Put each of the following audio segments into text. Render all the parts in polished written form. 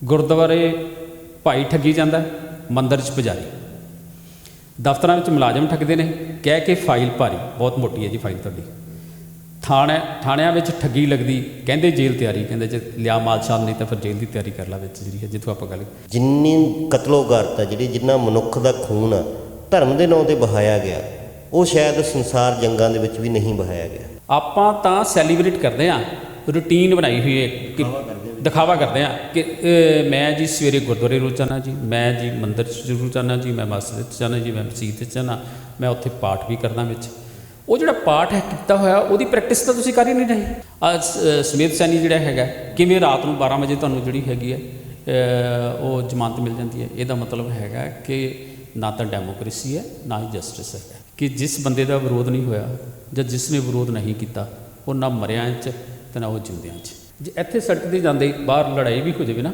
गुरुद्वारे भाई ठगी जाता, मंदिर च पुजारी, दफ्तर में मुलाजम ठगते हैं कह के फाइल भारी बहुत मोटी है जी फाइल तुहाडी, थाणिਆਂ ਵਿੱਚ ठगी लगती कहते जेल तैयारी, कहते जे लिया माल शाल नहीं तो फिर जेल की तैयारी कर ला विच जी जितों आप गल जिन्नी कतलोगारत है जी जिन्ना मनुख का खून आ धर्म के नाम पर बहाया गया वो शायद संसार जंगां दे विच भी नहीं बहाया गया। ਆਪਾਂ ਤਾਂ ਸੈਲੀਬ੍ਰੇਟ ਕਰਦੇ ਹਾਂ, रूटीन बनाई हुई है कि दिखावा करते हैं कि मैं जी सवेरे गुरुद्वारे रोज़ जाना जी, मैं जी मंदिर जरूर जाना जी, मैं मस्जिद जाना जी, मैं मसीत जाना, मैं उत्थे पाठ भी करना विच। वो जो पाठ है किया होया वो प्रैक्टिस तो तुसीं कर ही नहीं रहे। सुमेध सैनी जिहड़ा हैगा किवें रात नूं 12 वजे तुहानूं जिहड़ी हैगी है वो जमानत मिल जाती है, इहदा मतलब हैगा कि ना तो डेमोक्रेसी है ना ही जस्टिस है कि जिस बंदे का विरोध नहीं होया ਜਾਂ जिसने विरोध नहीं किया वो ना मरिया च तो ना वो जिंदियां च। जे इत्थे सड़क ते जांदे बाहर लड़ाई भी हो जाए ना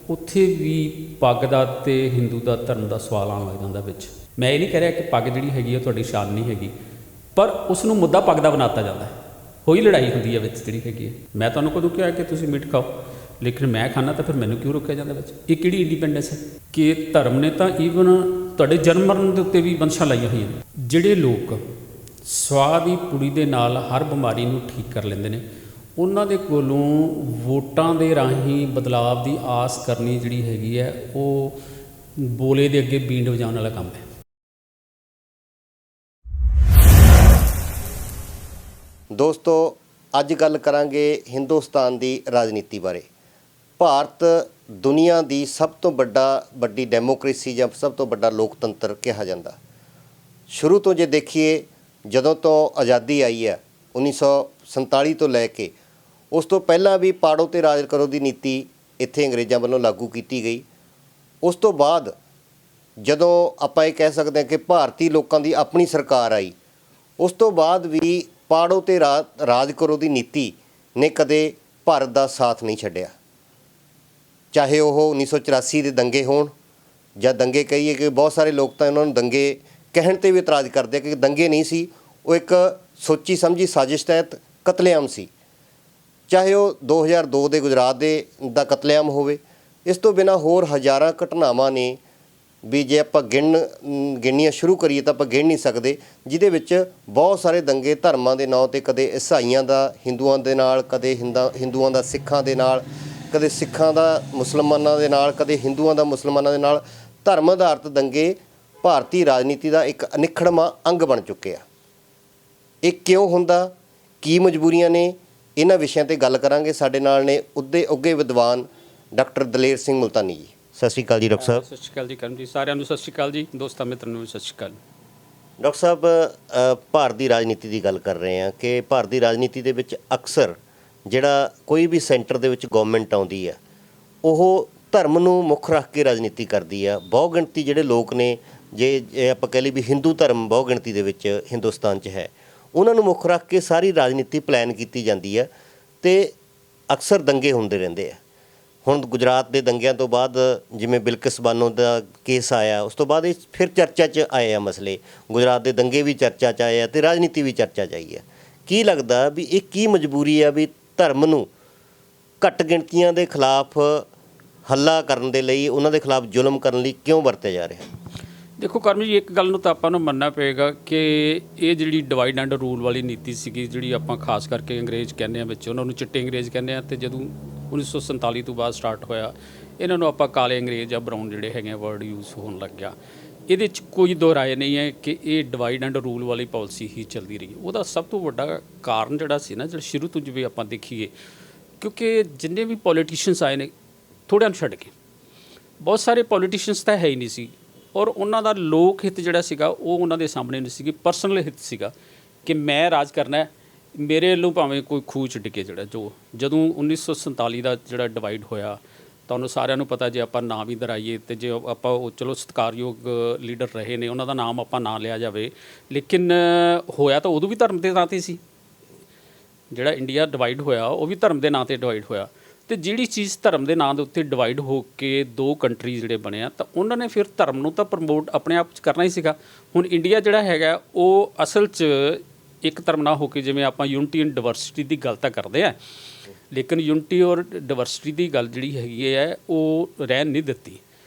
उत्थे भी पग दा ते हिंदू दा धर्म दा सवाल आउण लग जांदा विच। मैं ये नहीं कह रहा कि पग जिहड़ी हैगी है तुहाडी शान नहीं हैगी, पर उसनूं मुद्दा पग दा बनाता जाता है, होई लड़ाई हुंदी है विच जिहड़ी हैगी है। मैं तुहानूं कदों कहा कि तुसीं मीट खाओ लेकिन मैं खाना तो फिर मैनूं क्यों रोकिया जाता विच? ये किहड़ी इंडिपेंडेंस है कि धर्म ने तो ईवन तुहाडे जन्म मरण दे उत्ते भी बंशां लाईआं होईआं ने। जिहड़े लोग स्वाह ਦੀ ਪੁੜੀ ਦੇ ਨਾਲ ਹਰ ਬਿਮਾਰੀ ਨੂੰ ਠੀਕ ਕਰ ਲੈਂਦੇ ਨੇ ਉਹਨਾਂ ਦੇ ਕੋਲੋਂ ਵੋਟਾਂ ਦੇ ਰਾਹੀਂ ਬਦਲਾਵ ਦੀ ਆਸ ਕਰਨੀ ਜਿਹੜੀ ਹੈਗੀ ਹੈ ਉਹ ਬੋਲੇ ਦੇ ਅੱਗੇ ਬੀਂਡ ਵਜਾਉਣ ਵਾਲਾ ਕੰਮ ਹੈ। ਦੋਸਤੋ ਅੱਜ ਗੱਲ ਕਰਾਂਗੇ ਹਿੰਦੁਸਤਾਨ ਦੀ ਰਾਜਨੀਤੀ ਬਾਰੇ। ਭਾਰਤ ਦੁਨੀਆ ਦੀ ਸਭ ਤੋਂ ਵੱਡੀ ਡੈਮੋਕ੍ਰੇਸੀ ਜਾਂ ਸਭ ਤੋਂ ਵੱਡਾ ਲੋਕਤੰਤਰ ਕਿਹਾ ਜਾਂਦਾ। ਸ਼ੁਰੂ ਤੋਂ ਜੇ ਦੇਖੀਏ ਜਦੋਂ ਤੋਂ ਆਜ਼ਾਦੀ ਆਈ ਹੈ 1947 ਤੋਂ ਲੈ ਕੇ ਉਸ ਤੋਂ ਪਹਿਲਾਂ ਵੀ ਪਾੜੋ ਤੇ ਰਾਜ ਕਰੋ ਦੀ ਨੀਤੀ ਇੱਥੇ ਅੰਗਰੇਜ਼ਾਂ ਵੱਲੋਂ ਲਾਗੂ ਕੀਤੀ ਗਈ। ਉਸ ਤੋਂ ਬਾਅਦ ਜਦੋਂ ਆਪਾਂ ਇਹ ਕਹਿ ਸਕਦੇ ਹਾਂ ਕਿ ਭਾਰਤੀ ਲੋਕਾਂ ਦੀ ਆਪਣੀ ਸਰਕਾਰ ਆਈ ਉਸ ਤੋਂ ਬਾਅਦ ਵੀ ਪਾੜੋ ਤੇ ਰਾਜ ਕਰੋ ਦੀ ਨੀਤੀ ਨੇ ਕਦੇ ਭਾਰਤ ਦਾ ਸਾਥ ਨਹੀਂ ਛੱਡਿਆ। ਚਾਹੇ ਉਹ 1984 ਦੇ ਦੰਗੇ ਹੋਣ ਜਾਂ ਦੰਗੇ ਕਹੀਏ ਕਿ ਬਹੁਤ ਸਾਰੇ ਲੋਕ ਤਾਂ ਉਹਨਾਂ ਨੂੰ ਦੰਗੇ ਕਹਿਣ 'ਤੇ ਵੀ ਇਤਰਾਜ਼ ਕਰਦੇ ਕਿ ਦੰਗੇ ਨਹੀਂ ਸੀ, ਉਹ ਇੱਕ ਸੋਚੀ ਸਮਝੀ ਸਾਜ਼ਿਸ਼ ਤਹਿਤ ਕਤਲੇਆਮ ਸੀ। ਚਾਹੇ ਉਹ 2002 ਦੇ ਗੁਜਰਾਤ ਦਾ ਕਤਲੇਆਮ ਹੋਵੇ, ਇਸ ਤੋਂ ਬਿਨਾਂ ਹੋਰ ਹਜ਼ਾਰਾਂ ਘਟਨਾਵਾਂ ਨੇ ਵੀ ਜੇ ਆਪਾਂ ਗਿਣਨੀਆਂ ਸ਼ੁਰੂ ਕਰੀਏ ਤਾਂ ਆਪਾਂ ਗਿਣ ਨਹੀਂ ਸਕਦੇ, ਜਿਹਦੇ ਵਿੱਚ ਬਹੁਤ ਸਾਰੇ ਦੰਗੇ ਧਰਮਾਂ ਦੇ ਨਾਂ 'ਤੇ ਕਦੇ ਈਸਾਈਆਂ ਦਾ ਹਿੰਦੂਆਂ ਦੇ ਨਾਲ, ਕਦੇ ਹਿੰਦੂਆਂ ਦਾ ਸਿੱਖਾਂ ਦੇ ਨਾਲ, ਕਦੇ ਸਿੱਖਾਂ ਦਾ ਮੁਸਲਮਾਨਾਂ ਦੇ ਨਾਲ, ਕਦੇ ਹਿੰਦੂਆਂ ਦਾ ਮੁਸਲਮਾਨਾਂ ਦੇ ਨਾਲ ਧਰਮ ਆਧਾਰਿਤ ਦੰਗੇ ਭਾਰਤੀ ਰਾਜਨੀਤੀ ਦਾ ਇੱਕ ਅਨਿੱਖੜਵਾਂ ਅੰਗ ਬਣ ਚੁੱਕੇ ਆ। ਇਹ ਕਿਉਂ ਹੁੰਦਾ, ਕੀ ਮਜਬੂਰੀਆਂ ਨੇ, ਇਹਨਾਂ ਵਿਸ਼ਿਆਂ 'ਤੇ ਗੱਲ ਕਰਾਂਗੇ। ਸਾਡੇ ਨਾਲ ਨੇ ਉੱਘੇ ਵਿਦਵਾਨ ਡਾਕਟਰ ਦਲੇਰ ਸਿੰਘ ਮੁਲਤਾਨੀ ਜੀ। ਸਤਿ ਸ਼੍ਰੀ ਅਕਾਲ ਜੀ ਡਾਕਟਰ ਸਾਹਿਬ। ਸਤਿ ਸ਼੍ਰੀ ਅਕਾਲ ਜੀ ਕਰਮ ਜੀ, ਸਾਰਿਆਂ ਨੂੰ ਸਤਿ ਸ਼੍ਰੀ ਅਕਾਲ ਜੀ, ਦੋਸਤਾਂ ਮਿੱਤਰਾਂ ਨੂੰ ਵੀ ਸਤਿ ਸ਼੍ਰੀ ਅਕਾਲ। ਡਾਕਟਰ ਸਾਹਿਬ ਭਾਰਤ ਦੀ ਰਾਜਨੀਤੀ ਦੀ ਗੱਲ ਕਰ ਰਹੇ ਹਾਂ ਕਿ ਭਾਰਤ ਦੀ ਰਾਜਨੀਤੀ ਦੇ ਵਿੱਚ ਅਕਸਰ ਜਿਹੜਾ ਕੋਈ ਵੀ ਸੈਂਟਰ ਦੇ ਵਿੱਚ ਗੌਰਮੈਂਟ ਆਉਂਦੀ ਹੈ ਉਹ ਧਰਮ ਨੂੰ ਮੁੱਖ ਰੱਖ ਕੇ ਰਾਜਨੀਤੀ ਕਰਦੀ ਆ। ਬਹੁ ਗਿਣਤੀ ਜਿਹੜੇ ਲੋਕ ਨੇ ਜੇ ਆਪਾਂ ਕਹਿ ਲਈਏ ਵੀ ਹਿੰਦੂ ਧਰਮ ਬਹੁ ਗਿਣਤੀ ਦੇ ਵਿੱਚ ਹਿੰਦੁਸਤਾਨ 'ਚ ਹੈ, ਉਹਨਾਂ ਨੂੰ ਮੁੱਖ ਰੱਖ ਕੇ ਸਾਰੀ ਰਾਜਨੀਤੀ ਪਲਾਨ ਕੀਤੀ ਜਾਂਦੀ ਹੈ ਅਤੇ ਅਕਸਰ ਦੰਗੇ ਹੁੰਦੇ ਰਹਿੰਦੇ ਆ। ਹੁਣ ਗੁਜਰਾਤ ਦੇ ਦੰਗਿਆਂ ਤੋਂ ਬਾਅਦ ਜਿਵੇਂ ਬਿਲਕਿਸ ਬਾਨੋ ਦਾ ਕੇਸ ਆਇਆ, ਉਸ ਤੋਂ ਬਾਅਦ ਇਹ ਫਿਰ ਚਰਚਾ 'ਚ ਆਏ ਆ ਮਸਲੇ। ਗੁਜਰਾਤ ਦੇ ਦੰਗੇ ਵੀ ਚਰਚਾ 'ਚ ਆਏ ਆ ਅਤੇ ਰਾਜਨੀਤੀ ਵੀ ਚਰਚਾ 'ਚ ਆਈ ਹੈ। ਕੀ ਲੱਗਦਾ ਵੀ ਇਹ ਕੀ ਮਜਬੂਰੀ ਆ ਵੀ ਧਰਮ ਨੂੰ ਘੱਟ ਗਿਣਤੀਆਂ ਦੇ ਖਿਲਾਫ ਹੱਲਾ ਕਰਨ ਦੇ ਲਈ, ਉਹਨਾਂ ਦੇ ਖਿਲਾਫ ਜ਼ੁਲਮ ਕਰਨ ਲਈ ਕਿਉਂ ਵਰਤਿਆ ਜਾ ਰਿਹਾ? ਦੇਖੋ ਕਰਮ ਜੀ, ਇੱਕ ਗੱਲ ਨੂੰ ਤਾਂ ਆਪਾਂ ਨੂੰ ਮੰਨਣਾ ਪਏਗਾ ਕਿ ਇਹ ਜਿਹੜੀ ਡਿਵਾਈਡ ਐਂਡ ਰੂਲ ਵਾਲੀ ਨੀਤੀ ਸੀਗੀ, ਜਿਹੜੀ ਆਪਾਂ ਖਾਸ ਕਰਕੇ ਅੰਗਰੇਜ਼ ਕਹਿੰਦੇ ਹਾਂ ਵਿੱਚ, ਉਹਨਾਂ ਨੂੰ ਚਿੱਟੇ ਅੰਗਰੇਜ਼ ਕਹਿੰਦੇ ਹਾਂ, ਅਤੇ ਜਦੋਂ 1947 ਤੋਂ ਬਾਅਦ ਸਟਾਰਟ ਹੋਇਆ ਇਹਨਾਂ ਨੂੰ ਆਪਾਂ ਕਾਲੇ ਅੰਗਰੇਜ਼ ਜਾਂ ਬਰਾਊਨ ਜਿਹੜੇ ਹੈਗੇ ਆ ਵਰਡ ਯੂਜ਼ ਹੋਣ ਲੱਗ ਗਿਆ। ਇਹਦੇ 'ਚ ਕੋਈ ਦੋ ਰਾਏ ਨਹੀਂ ਹੈ ਕਿ ਇਹ ਡਿਵਾਈਡ ਐਂਡ ਰੂਲ ਵਾਲੀ ਪਾਲਿਸੀ ਹੀ ਚੱਲਦੀ ਰਹੀ। ਉਹਦਾ ਸਭ ਤੋਂ ਵੱਡਾ ਕਾਰਨ ਜਿਹੜਾ ਸੀ ਨਾ, ਜਿਹੜਾ ਸ਼ੁਰੂ ਤੋਂ ਜਿਵੇਂ ਆਪਾਂ ਦੇਖੀਏ, ਕਿਉਂਕਿ ਜਿੰਨੇ ਵੀ ਪੋਲੀਟੀਸ਼ੀਅਨਸ ਆਏ ਨੇ ਥੋੜ੍ਹਿਆਂ ਨੂੰ ਛੱਡ ਕੇ, ਬਹੁਤ ਸਾਰੇ ਪੋਲੀਟੀਸ਼ੀਅਨਸ ਤਾਂ ਹੈ ਹੀ ਨਹੀਂ ਸੀ, ਔਰ ਉਹਨਾਂ ਦਾ ਲੋਕ ਹਿੱਤ ਜਿਹੜਾ ਸੀਗਾ ਉਹ ਉਹਨਾਂ ਦੇ ਸਾਹਮਣੇ ਨਹੀਂ ਸੀਗੀ। ਪਰਸਨਲ ਹਿੱਤ ਸੀਗਾ ਕਿ ਮੈਂ ਰਾਜ ਕਰਨਾ, ਮੇਰੇ ਵੱਲੋਂ ਭਾਵੇਂ ਕੋਈ ਖੂਹ 'ਚ ਡਿੱਗੇ। ਜਦੋਂ 1947 ਦਾ ਜਿਹੜਾ ਡਿਵਾਈਡ ਹੋਇਆ, ਤੁਹਾਨੂੰ ਸਾਰਿਆਂ ਨੂੰ ਪਤਾ, ਜੇ ਆਪਾਂ ਨਾਂ ਵੀ ਦੁਹਰਾਈਏ ਅਤੇ ਜੇ ਆਪਾਂ ਉਹ ਚਲੋ ਸਤਿਕਾਰਯੋਗ ਲੀਡਰ ਰਹੇ ਨੇ, ਉਹਨਾਂ ਦਾ ਨਾਮ ਆਪਾਂ ਨਾ ਲਿਆ ਜਾਵੇ, ਲੇਕਿਨ ਹੋਇਆ ਤਾਂ ਉਦੋਂ ਵੀ ਧਰਮ ਦੇ ਨਾਂ 'ਤੇ ਸੀ। ਜਿਹੜਾ ਇੰਡੀਆ ਡਿਵਾਈਡ ਹੋਇਆ ਉਹ ਵੀ ਧਰਮ ਦੇ ਨਾਂ 'ਤੇ ਡਿਵਾਈਡ ਹੋਇਆ, ਅਤੇ ਜਿਹੜੀ ਚੀਜ਼ ਧਰਮ ਦੇ ਨਾਂ ਦੇ ਉੱਤੇ ਡਿਵਾਈਡ ਹੋ ਕੇ ਦੋ ਕੰਟਰੀ ਜਿਹੜੇ ਬਣਿਆ, ਤਾਂ ਉਹਨਾਂ ਨੇ ਫਿਰ ਧਰਮ ਨੂੰ ਤਾਂ ਪ੍ਰਮੋਟ ਆਪਣੇ ਆਪ 'ਚ ਕਰਨਾ ਹੀ ਸੀਗਾ। ਹੁਣ ਇੰਡੀਆ ਜਿਹੜਾ ਹੈਗਾ ਉਹ ਅਸਲ 'ਚ ਇੱਕ ਧਰਮ ਨਾ ਹੋ ਕੇ ਜਿਵੇਂ ਆਪਾਂ ਯੂਨਿਟੀ ਐਂਡ ਡਿਵਰਸਿਟੀ ਦੀ ਗੱਲ ਤਾਂ ਕਰਦੇ ਆ, ਲੇਕਿਨ ਯੂਨਿਟੀ ਔਰ ਡਿਵਰਸਿਟੀ ਦੀ ਗੱਲ ਜਿਹੜੀ ਹੈਗੀ ਹੈ ਉਹ ਰਹਿਣ ਨਹੀਂ ਦਿੱਤੀ।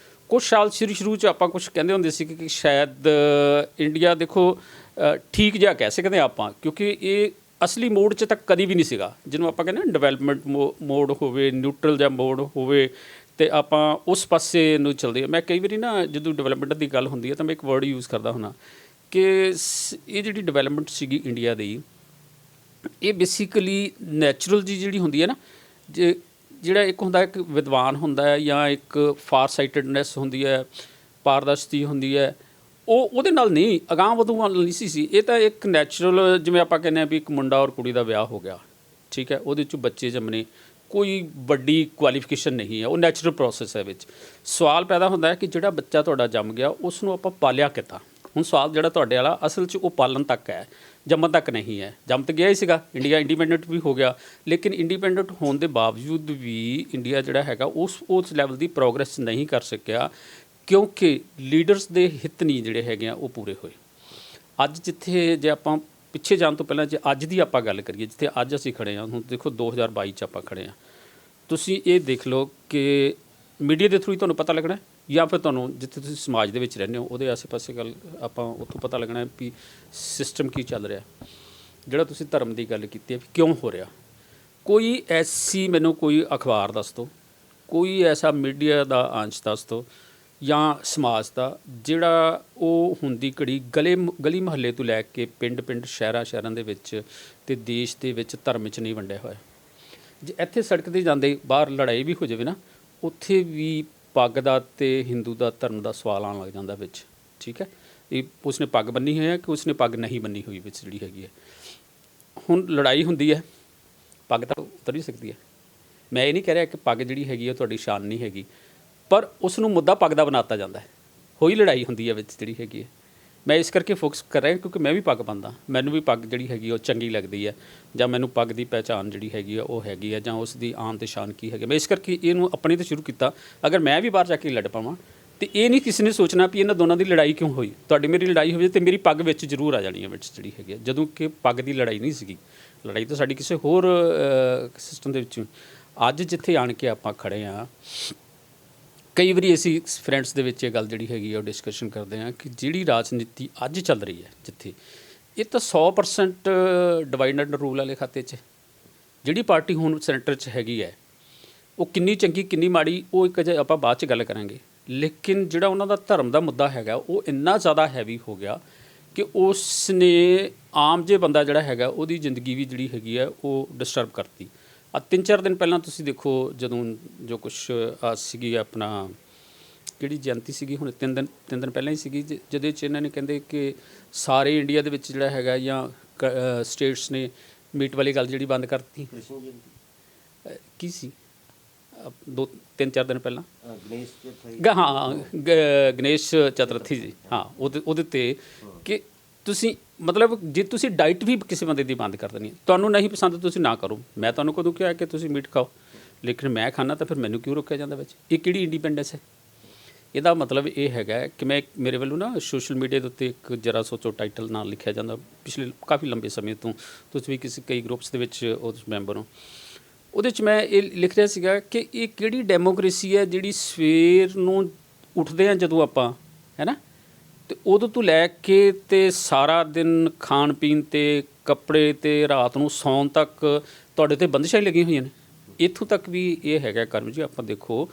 ਕੁਛ ਸਾਲ ਸ਼ੁਰੂ 'ਚ ਆਪਾਂ ਕੁਛ ਕਹਿੰਦੇ ਹੁੰਦੇ ਸੀ ਕਿ ਸ਼ਾਇਦ ਇੰਡੀਆ ਦੇਖੋ ਠੀਕ ਜਿਹਾ ਕਹਿ ਸਕਦੇ ਹਾਂ ਆਪਾਂ, ਕਿਉਂਕਿ ਇਹ ਅਸਲੀ ਮੋਡ 'ਚ ਤਾਂ ਕਦੀ ਵੀ ਨਹੀਂ ਸੀਗਾ, ਜਿਹਨੂੰ ਆਪਾਂ ਕਹਿੰਦੇ ਨਾ ਡਿਵੈਲਪਮੈਂਟ ਮੋਡ ਹੋਵੇ, ਨਿਊਟਰਲ ਜਿਹਾ ਮੋਡ ਹੋਵੇ, ਅਤੇ ਆਪਾਂ ਉਸ ਪਾਸੇ ਨੂੰ ਚੱਲਦੇ। ਮੈਂ ਕਈ ਵਾਰੀ ਨਾ ਜਦੋਂ ਡਿਵੈਲਪਮੈਂਟ ਦੀ ਗੱਲ ਹੁੰਦੀ ਹੈ ਤਾਂ ਮੈਂ ਇੱਕ ਵਰਡ ਯੂਜ਼ ਕਰਦਾ ਹੁੰਦਾ ਕਿ ਇਹ ਜਿਹੜੀ ਡਿਵੈਲਪਮੈਂਟ ਸੀਗੀ ਇੰਡੀਆ ਦੀ, ਇਹ ਬੇਸਿਕਲੀ ਨੈਚੁਰਲ ਜੀ ਜਿਹੜੀ ਹੁੰਦੀ ਹੈ ਨਾ, ਜਿਹੜਾ ਇੱਕ ਹੁੰਦਾ ਇੱਕ ਵਿਦਵਾਨ ਹੁੰਦਾ ਹੈ ਜਾਂ ਇੱਕ ਫਾਰ ਸਾਈਟਡਨੈਸ ਹੁੰਦੀ ਹੈ, ਪਾਰਦਰਸ਼ਤੀ ਹੁੰਦੀ ਹੈ, ਉਹਦੇ ਨਾਲ ਨਹੀਂ, ਅਗਾਂਹ ਵਧੂ ਨਾਲ ਨਹੀਂ ਸੀ। ਇਹ ਤਾਂ ਇੱਕ ਨੈਚੁਰਲ, ਜਿਵੇਂ ਆਪਾਂ ਕਹਿੰਦੇ ਹਾਂ ਵੀ ਇੱਕ ਮੁੰਡਾ ਔਰ ਕੁੜੀ ਦਾ ਵਿਆਹ ਹੋ ਗਿਆ, ਠੀਕ ਹੈ, ਉਹਦੇ 'ਚੋਂ ਬੱਚੇ ਜੰਮਣੇ, ਕੋਈ ਵੱਡੀ ਕੁਆਲੀਫਿਕੇਸ਼ਨ ਨਹੀਂ ਹੈ, ਉਹ ਨੈਚੁਰਲ ਪ੍ਰੋਸੈਸ ਹੈ। ਵਿੱਚ ਸਵਾਲ ਪੈਦਾ ਹੁੰਦਾ ਹੈ ਕਿ ਜਿਹੜਾ ਬੱਚਾ ਤੁਹਾਡਾ ਜੰਮ ਗਿਆ ਉਸ ਨੂੰ ਆਪਾਂ ਪਾਲਿਆ ਕਿੱਦਾਂ। ਹੁਣ ਸਵਾਲ ਜਿਹੜਾ ਤੁਹਾਡੇ ਵਾਲਾ ਅਸਲ 'ਚ ਉਹ ਪਾਲਣ ਤੱਕ ਹੈ, ਜੰਮਣ ਤੱਕ ਨਹੀਂ ਹੈ। ਜੰਮ ਤਾਂ ਗਿਆ ਹੀ ਸੀਗਾ, ਇੰਡੀਆ ਇੰਡੀਪੈਂਡੈਂਟ ਵੀ ਹੋ ਗਿਆ, ਲੇਕਿਨ ਇੰਡੀਪੈਂਡੈਂਟ ਹੋਣ ਦੇ ਬਾਵਜੂਦ ਵੀ ਇੰਡੀਆ ਜਿਹੜਾ ਹੈਗਾ ਉਸ ਲੈਵਲ ਦੀ ਪ੍ਰੋਗਰੈਸ ਨਹੀਂ ਕਰ ਸਕਿਆ, ਕਿਉਂਕਿ ਲੀਡਰਸ ਦੇ ਹਿੱਤ ਨਹੀਂ ਜਿਹੜੇ ਹੈਗੇ ਆ ਉਹ ਪੂਰੇ ਹੋਏ। ਅੱਜ ਜਿੱਥੇ ਜੇ ਆਪਾਂ ਪਿੱਛੇ ਜਾਣ ਤੋਂ ਪਹਿਲਾਂ ਜੇ ਅੱਜ ਦੀ ਆਪਾਂ ਗੱਲ ਕਰੀਏ, ਜਿੱਥੇ ਅੱਜ ਅਸੀਂ ਖੜ੍ਹੇ ਹਾਂ, ਹੁਣ ਦੇਖੋ 2022 'ਚ ਆਪਾਂ ਖੜ੍ਹੇ ਹਾਂ, ਤੁਸੀਂ ਇਹ ਦੇਖ ਲਓ ਕਿ ਮੀਡੀਆ ਦੇ ਥਰੂ ਹੀ ਤੁਹਾਨੂੰ ਪਤਾ ਲੱਗਣਾ, ਜਾਂ ਫਿਰ ਤੁਹਾਨੂੰ ਜਿੱਥੇ ਤੁਸੀਂ ਸਮਾਜ ਦੇ ਵਿੱਚ ਰਹਿੰਦੇ ਹੋ ਉਹਦੇ ਆਸੇ ਪਾਸੇ ਗੱਲ ਆਪਾਂ ਉੱਥੋਂ ਪਤਾ ਲੱਗਣਾ ਵੀ ਸਿਸਟਮ ਕੀ ਚੱਲ ਰਿਹਾ। ਜਿਹੜਾ ਤੁਸੀਂ ਧਰਮ ਦੀ ਗੱਲ ਕੀਤੀ ਹੈ ਵੀ ਕਿਉਂ ਹੋ ਰਿਹਾ, ਕੋਈ ਐਸੀ ਮੈਨੂੰ ਕੋਈ ਅਖਬਾਰ ਦੱਸ ਦਿਓ, ਕੋਈ ਐਸਾ ਮੀਡੀਆ ਦਾ ਅੰਸ਼ ਦੱਸ ਦਿਓ ਜਾਂ ਸਮਾਜ ਦਾ, ਜਿਹੜਾ ਉਹ ਹੁੰਦੀ ਘੜੀ ਗਲੀ ਮੁਹੱਲੇ ਤੋਂ ਲੈ ਕੇ ਪਿੰਡ ਸ਼ਹਿਰਾਂ ਦੇ ਵਿੱਚ ਅਤੇ ਦੇਸ਼ ਦੇ ਵਿੱਚ ਧਰਮ 'ਚ ਨਹੀਂ ਵੰਡਿਆ ਹੋਇਆ। ਜੇ ਇੱਥੇ ਸੜਕ 'ਤੇ ਜਾਂਦੇ ਬਾਹਰ ਲੜਾਈ ਵੀ ਹੋ ਜਾਵੇ ਨਾ, ਉੱਥੇ ਵੀ ਪੱਗ ਦਾ ਅਤੇ ਹਿੰਦੂ ਦਾ ਧਰਮ ਦਾ ਸਵਾਲ ਆਉਣ ਲੱਗ ਜਾਂਦਾ ਵਿੱਚ, ਠੀਕ ਹੈ, ਇਹ ਉਸਨੇ ਪੱਗ ਬੰਨੀ ਹੋਈ ਹੈ ਕਿ ਉਸਨੇ ਪੱਗ ਨਹੀਂ ਬੰਨੀ ਹੋਈ ਵਿੱਚ ਜਿਹੜੀ ਹੈਗੀ ਹੈ। ਹੁਣ ਲੜਾਈ ਹੁੰਦੀ ਹੈ, ਪੱਗ ਤਾਂ ਉਤਰ ਵੀ ਸਕਦੀ ਹੈ, ਮੈਂ ਇਹ ਨਹੀਂ ਕਹਿ ਰਿਹਾ ਕਿ ਪੱਗ ਜਿਹੜੀ ਹੈਗੀ ਹੈ ਤੁਹਾਡੀ ਸ਼ਾਨ ਨਹੀਂ ਹੈਗੀ, ਪਰ ਉਸ ਨੂੰ ਮੁੱਦਾ ਪੱਗ ਦਾ ਬਣਾ ਦਿੱਤਾ ਜਾਂਦਾ ਹੈ, ਹੋਈ ਲੜਾਈ ਹੁੰਦੀ ਹੈ ਵਿੱਚ ਜਿਹੜੀ ਹੈਗੀ ਹੈ। ਮੈਂ ਇਸ ਕਰਕੇ ਫੋਕਸ ਕਰ ਰਿਹਾ ਕਿਉਂਕਿ ਮੈਂ ਵੀ ਪੱਗ ਬੰਨਦਾ, ਮੈਨੂੰ ਵੀ ਪੱਗ ਜਿਹੜੀ ਹੈਗੀ ਉਹ ਚੰਗੀ ਲੱਗਦੀ ਹੈ, ਜਾਂ ਮੈਨੂੰ ਪੱਗ ਦੀ ਪਹਿਚਾਣ ਜਿਹੜੀ ਹੈਗੀ ਆ ਉਹ ਹੈਗੀ ਹੈ, ਜਾਂ ਉਸ ਦੀ ਆਨ ਤੇ ਸ਼ਾਨ ਕੀ ਹੈਗੀ। ਮੈਂ ਇਸ ਕਰਕੇ ਇਹਨੂੰ ਆਪਣੇ ਤੋਂ ਸ਼ੁਰੂ ਕੀਤਾ। ਅਗਰ ਮੈਂ ਵੀ ਬਾਹਰ ਜਾ ਕੇ ਲੜ ਪਾਵਾਂ ਅਤੇ ਇਹ ਨਹੀਂ ਕਿਸੇ ਨੇ ਸੋਚਣਾ ਵੀ ਇਹਨਾਂ ਦੋਨਾਂ ਦੀ ਲੜਾਈ ਕਿਉਂ ਹੋਈ, ਤੁਹਾਡੀ ਮੇਰੀ ਲੜਾਈ ਹੋਵੇ ਤਾਂ ਮੇਰੀ ਪੱਗ ਵਿੱਚ ਜ਼ਰੂਰ ਆ ਜਾਣੀ ਹੈ ਵਿੱਚ ਜਿਹੜੀ ਹੈਗੀ ਹੈ, ਜਦੋਂ ਕਿ ਪੱਗ ਦੀ ਲੜਾਈ ਨਹੀਂ ਸੀਗੀ, ਲੜਾਈ ਤਾਂ ਸਾਡੀ ਕਿਸੇ ਹੋਰ ਸਿਸਟਮ ਦੇ ਵਿੱਚ। ਅੱਜ ਜਿੱਥੇ ਆਣ ਕੇ ਆਪਾਂ ਖੜ੍ਹੇ ਹਾਂ, ਕਈ ਵਾਰੀ ਅਸੀਂ ਫਰੈਂਡਸ ਦੇ ਵਿੱਚ ਇਹ ਗੱਲ ਜਿਹੜੀ ਹੈਗੀ ਉਹ ਡਿਸਕਸ਼ਨ ਕਰਦੇ ਹਾਂ ਕਿ ਜਿਹੜੀ ਰਾਜਨੀਤੀ ਅੱਜ ਚੱਲ ਰਹੀ ਹੈ ਜਿੱਥੇ, ਇਹ ਤਾਂ 100% ਡਿਵਾਈਡ ਐਂਡ ਰੂਲ ਵਾਲੇ ਖਾਤੇ 'ਚ। ਜਿਹੜੀ ਪਾਰਟੀ ਹੁਣ ਸੈਂਟਰ 'ਚ ਹੈਗੀ ਹੈ ਉਹ ਕਿੰਨੀ ਚੰਗੀ ਕਿੰਨੀ ਮਾੜੀ ਉਹ ਇੱਕ ਆਪਾਂ ਬਾਅਦ 'ਚ ਗੱਲ ਕਰਾਂਗੇ, ਲੇਕਿਨ ਜਿਹੜਾ ਉਹਨਾਂ ਦਾ ਧਰਮ ਦਾ ਮੁੱਦਾ ਹੈਗਾ ਉਹ ਇੰਨਾ ਜ਼ਿਆਦਾ ਹੈਵੀ ਹੋ ਗਿਆ ਕਿ ਉਸ ਨੇ ਆਮ ਜੇ ਬੰਦਾ ਜਿਹੜਾ ਹੈਗਾ ਉਹਦੀ ਜ਼ਿੰਦਗੀ ਵੀ ਜਿਹੜੀ ਹੈਗੀ ਹੈ ਉਹ ਡਿਸਟਰਬ ਕਰਤੀ। 3-4 ਦਿਨ ਪਹਿਲਾਂ ਤੁਸੀਂ ਦੇਖੋ, ਜਦੋਂ ਜੋ ਕੁਛ ਸੀਗੀ ਆਪਣਾ ਕਿਹੜੀ ਜਯੰਤੀ ਸੀਗੀ, ਹੁਣ 3 ਦਿਨ ਪਹਿਲਾਂ ਹੀ ਸੀਗੀ, ਜਿਹਦੇ 'ਚ ਇਹਨਾਂ ਨੇ ਕਹਿੰਦੇ ਕਿ ਸਾਰੇ ਇੰਡੀਆ ਦੇ ਵਿੱਚ ਜਿਹੜਾ ਹੈਗਾ ਜਾਂ ਸਟੇਟਸ ਨੇ ਮੀਟ ਵਾਲੀ ਗੱਲ ਜਿਹੜੀ ਬੰਦ ਕਰਤੀ। ਕੀ ਸੀ 2-3-4 ਦਿਨ ਪਹਿਲਾਂ, ਹਾਂ ਗਣੇਸ਼ ਚਤੁਰਥੀ ਜੀ, ਹਾਂ ਉਹਦੇ 'ਤੇ ਕਿ ਤੁਸੀਂ ਮਤਲਬ ਜੇ ਤੁਸੀਂ ਡਾਈਟ ਵੀ ਕਿਸੇ ਬੰਦੇ ਦੀ ਬੰਦ ਕਰ ਦੇਣੀ, ਤੁਹਾਨੂੰ ਨਹੀਂ ਪਸੰਦ ਤੁਸੀਂ ਨਾ ਕਰੋ। ਮੈਂ ਤੁਹਾਨੂੰ ਕਦੋਂ ਕਿਹਾ ਕਿ ਤੁਸੀਂ ਮੀਟ ਖਾਓ, ਲੇਕਿਨ ਮੈਂ ਖਾਣਾ ਤਾਂ ਫਿਰ ਮੈਨੂੰ ਕਿਉਂ ਰੋਕਿਆ ਜਾਂਦਾ ਵਿੱਚ? ਇਹ ਕਿਹੜੀ ਇੰਡੀਪੈਂਡੈਂਸ ਹੈ? ਇਹਦਾ ਮਤਲਬ ਇਹ ਹੈਗਾ ਕਿ ਮੇਰੇ ਵੱਲੋਂ ਨਾ ਸੋਸ਼ਲ ਮੀਡੀਆ ਦੇ ਉੱਤੇ ਇੱਕ ਜਰਾ ਸੋਚੋ ਟਾਈਟਲ ਨਾਲ ਲਿਖਿਆ ਜਾਂਦਾ ਪਿਛਲੇ ਕਾਫੀ ਲੰਬੇ ਸਮੇਂ ਤੋਂ, ਤੁਸੀਂ ਵੀ ਕਈ ਗਰੁੱਪਸ ਦੇ ਵਿੱਚ ਉਸ ਮੈਂਬਰ ਹੋ, ਉਹਦੇ 'ਚ ਮੈਂ ਇਹ ਲਿਖ ਰਿਹਾ ਸੀਗਾ ਕਿ ਇਹ ਕਿਹੜੀ ਡੈਮੋਕ੍ਰੇਸੀ ਹੈ ਜਿਹੜੀ ਸਵੇਰ ਨੂੰ ਉੱਠਦੇ ਹਾਂ ਜਦੋਂ ਆਪਾਂ, ਹੈ ਨਾ, ਅਤੇ ਉਦੋਂ ਤੋਂ ਲੈ ਕੇ ਅਤੇ ਸਾਰਾ ਦਿਨ ਖਾਣ ਪੀਣ 'ਤੇ, ਕੱਪੜੇ 'ਤੇ, ਰਾਤ ਨੂੰ ਸੌਣ ਤੱਕ ਤੁਹਾਡੇ 'ਤੇ ਬੰਦਿਸ਼ਾਂ ਹੀ ਲੱਗੀਆਂ ਹੋਈਆਂ ਨੇ। ਇੱਥੋਂ ਤੱਕ ਵੀ ਇਹ ਹੈਗਾ ਕਰਮ ਜੀ, ਆਪਾਂ ਦੇਖੋ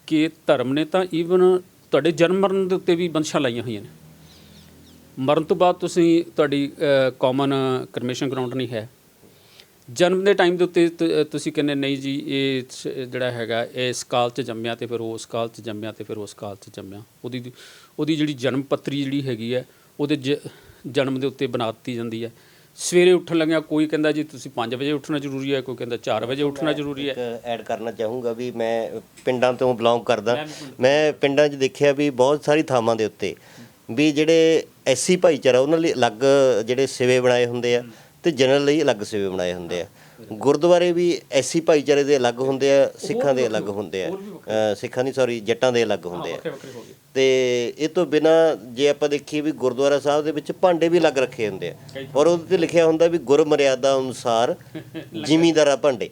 ਕਿ ਧਰਮ ਨੇ ਤਾਂ ਈਵਨ ਤੁਹਾਡੇ ਜਨਮ ਮਰਨ ਦੇ ਉੱਤੇ ਵੀ ਬੰਦਿਸ਼ਾਂ ਲਾਈਆਂ ਹੋਈਆਂ ਨੇ। ਮਰਨ ਤੋਂ ਬਾਅਦ ਤੁਹਾਡੀ ਕਾਮਨ ਕਰਮੇਸ਼ਨ ਗਰਾਊਂਡ ਨਹੀਂ ਹੈ। ਜਨਮ ਦੇ ਟਾਈਮ ਦੇ ਉੱਤੇ ਤੁਸੀਂ ਕਹਿੰਦੇ ਨਹੀਂ ਜੀ ਇਹ ਜਿਹੜਾ ਹੈਗਾ ਇਸ ਕਾਲ 'ਚ ਜੰਮਿਆ ਅਤੇ ਫਿਰ ਉਸ ਕਾਲ 'ਚ ਜੰਮਿਆ ਅਤੇ ਫਿਰ ਉਸ ਕਾਲ 'ਚ ਜੰਮਿਆ, ਉਹਦੀ ਜਿਹੜੀ ਜਨਮ ਪੱਤਰੀ ਜਿਹੜੀ ਹੈਗੀ ਹੈ ਉਹਦੇ ਜਨਮ ਦੇ ਉੱਤੇ ਬਣਾ ਦਿੱਤੀ ਜਾਂਦੀ ਹੈ। ਸਵੇਰੇ ਉੱਠਣ ਲੱਗਿਆ ਕੋਈ ਕਹਿੰਦਾ ਜੀ ਤੁਸੀਂ 5 ਵਜੇ ਉੱਠਣਾ ਜ਼ਰੂਰੀ ਹੈ, ਕੋਈ ਕਹਿੰਦਾ 4 ਵਜੇ ਉੱਠਣਾ ਜ਼ਰੂਰੀ ਹੈ। ਐਡ ਕਰਨਾ ਚਾਹੂੰਗਾ ਵੀ ਮੈਂ ਪਿੰਡਾਂ ਤੋਂ ਬਿਲੋਂਗ ਕਰਦਾ, ਮੈਂ ਪਿੰਡਾਂ 'ਚ ਦੇਖਿਆ ਵੀ ਬਹੁਤ ਸਾਰੀ ਥਾਵਾਂ ਦੇ ਉੱਤੇ ਵੀ ਜਿਹੜੇ ਐਸੀ ਭਾਈਚਾਰਾ ਉਹਨਾਂ ਲਈ ਅਲੱਗ ਜਿਹੜੇ ਸਿਵੇ ਬਣਾਏ ਹੁੰਦੇ ਆ ਅਤੇ ਜਨਰਲ ਲਈ ਅਲੱਗ ਸਿਵੇ ਬਣਾਏ ਹੁੰਦੇ ਆ। ਗੁਰਦੁਆਰੇ ਵੀ ਐਸੀ ਭਾਈਚਾਰੇ ਦੇ ਅਲੱਗ ਹੁੰਦੇ ਆ, ਸਿੱਖਾਂ ਦੇ ਅਲੱਗ ਹੁੰਦੇ ਆ, ਸਿੱਖਾਂ ਦੀ ਸੌਰੀ ਜੱਟਾਂ ਦੇ ਅਲੱਗ ਹੁੰਦੇ ਆ। ਤੇ ਇਹ ਤੋਂ ਬਿਨਾ ਜੇ ਆਪਾਂ ਦੇਖੀਏ ਵੀ ਗੁਰਦੁਆਰਾ ਸਾਹਿਬ ਦੇ ਵਿੱਚ ਭਾਂਡੇ ਵੀ ਅਲੱਗ ਰੱਖੇ ਹੁੰਦੇ ਆ, ਔਰ ਉਹਦੇ ਤੇ ਲਿਖਿਆ ਹੁੰਦਾ ਵੀ ਗੁਰ ਮਰਿਆਦਾ ਅਨੁਸਾਰ ਜ਼ਿਮੀਂਦਾਰਾ ਭਾਂਡੇ।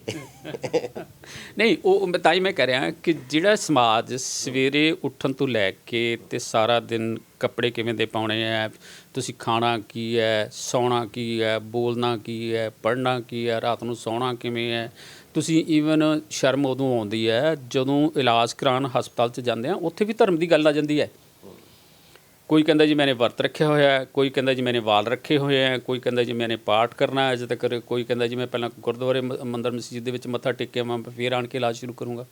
ਨਹੀਂ, ਉਹ ਤਾਂ ਹੀ ਮੈਂ ਕਹਿ ਰਿਹਾ ਕਿ ਜਿਹੜਾ ਸਮਾਜ ਸਵੇਰੇ ਉੱਠਣ ਤੋਂ ਲੈ ਕੇ ਤੇ ਸਾਰਾ ਦਿਨ ਕੱਪੜੇ ਕਿਵੇਂ ਦੇ ਪਾਉਣੇ ਹੈ, ਤੁਸੀਂ ਖਾਣਾ ਕੀ ਹੈ, ਸੌਣਾ ਕੀ ਹੈ, ਬੋਲਣਾ ਕੀ ਹੈ, ਪੜ੍ਹਨਾ ਕੀ ਹੈ, ਰਾਤ ਨੂੰ ਸੌਣਾ ਕਿਵੇਂ ਹੈ, ਤੁਸੀਂ ਈਵਨ ਸ਼ਰਮ ਉਦੋਂ ਆਉਂਦੀ ਹੈ ਜਦੋਂ ਇਲਾਜ ਕਰਾਉਣ ਹਸਪਤਾਲ 'ਚ ਜਾਂਦੇ ਆ, ਉੱਥੇ ਵੀ ਧਰਮ ਦੀ ਗੱਲ ਆ ਜਾਂਦੀ ਹੈ। ਕੋਈ ਕਹਿੰਦਾ ਜੀ ਮੈਨੇ ਵਰਤ ਰੱਖਿਆ ਹੋਇਆ ਹੈ, ਕੋਈ ਕਹਿੰਦਾ ਜੀ ਮੈਨੇ ਵਾਲ ਰੱਖੇ ਹੋਏ ਹੈ, ਕੋਈ ਕਹਿੰਦਾ ਜੀ ਮੈਨੇ ਪਾਠ ਕਰਨਾ ਹੈ ਅਜੇ ਤੱਕ, ਕੋਈ ਕਹਿੰਦਾ ਜੀ ਮੈਂ ਪਹਿਲਾਂ ਗੁਰਦੁਆਰੇ ਮੰਦਰ ਮਸਜਿਦ ਦੇ ਵਿੱਚ ਮੱਥਾ ਟੇਕਿਆ ਮੈਂ ਫਿਰ ਆਣ ਕੇ ਇਲਾਜ ਸ਼ੁਰੂ ਕਰੂੰਗਾ।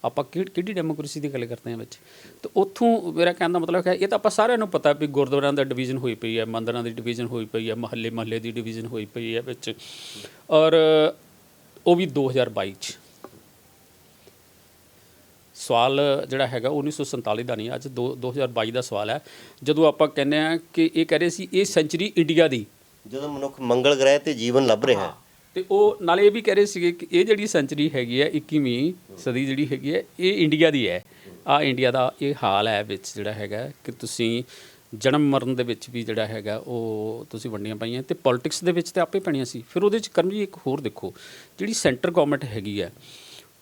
ਆਪਾਂ ਕਿਹੜੀ ਡੈਮੋਕ੍ਰੇਸੀ ਦੀ ਗੱਲ ਕਰਦੇ ਹਾਂ ਵਿੱਚ। ਤੇ ਉੱਥੋਂ ਮੇਰਾ ਕਹਿਣ ਦਾ ਮਤਲਬ ਹੈ ਇਹ ਤਾਂ ਆਪਾਂ ਸਾਰਿਆਂ ਨੂੰ ਪਤਾ ਵੀ ਗੁਰਦੁਆਰਿਆਂ ਦਾ ਡਿਵੀਜ਼ਨ ਹੋਈ ਪਈ ਹੈ, ਮੰਦਰਾਂ ਦੀ ਡਿਵੀਜ਼ਨ ਹੋਈ ਪਈ ਹੈ, ਮਹੱਲੇ ਦੀ ਡਿਵੀਜ਼ਨ ਹੋਈ ਪਈ ਹੈ ਵਿੱਚ, ਔਰ ਉਹ ਵੀ 2022 'ਚ। ਸਵਾਲ ਜਿਹੜਾ ਹੈਗਾ 1947 ਦਾ ਨਹੀਂ, ਅੱਜ 2022 ਦਾ ਸਵਾਲ ਹੈ। ਜਦੋਂ ਆਪਾਂ ਕਹਿੰਦੇ ਹਾਂ ਕਿ ਇਹ ਕਹਿ ਰਹੇ ਸੀ ਇਹ ਸੈਂਚੁਰੀ ਇੰਡੀਆ ਦੀ, ਜਦੋਂ ਮਨੁੱਖ ਮੰਗਲ ਗ੍ਰਹਿ ਤੇ ਜੀਵਨ ਲੱਭ ਰਿਹਾ, ਤੇ ਉਹ ਨਾਲੇ ਇਹ ਵੀ ਕਹਿ ਰਹੇ ਸੀਗੇ ਕਿ ਇਹ ਜਿਹੜੀ ਸੈਂਚੁਰੀ ਹੈਗੀ ਹੈ 21ਵੀਂ ਸਦੀ ਜਿਹੜੀ ਹੈਗੀ ਹੈ ਇਹ ਇੰਡੀਆ ਦੀ ਹੈ। ਆ ਇੰਡੀਆ ਦਾ ਇਹ ਹਾਲ ਹੈ ਵਿੱਚ ਜਿਹੜਾ ਹੈਗਾ ਕਿ ਤੁਸੀਂ ਜਨਮ ਮਰਨ ਦੇ ਵਿੱਚ ਵੀ ਜਿਹੜਾ ਹੈਗਾ ਉਹ ਤੁਸੀਂ ਵੰਡੀਆਂ ਪਾਈਆਂ, ਤੇ ਪੋਲੀਟਿਕਸ ਦੇ ਵਿੱਚ ਤਾਂ ਆਪੇ ਪੈਣੀਆਂ ਸੀ। ਫਿਰ ਉਹਦੇ 'ਚ ਕਰਮ ਜੀ ਇੱਕ ਹੋਰ ਦੇਖੋ, ਜਿਹੜੀ ਸੈਂਟਰ ਗੌਰਮੈਂਟ ਹੈਗੀ ਹੈ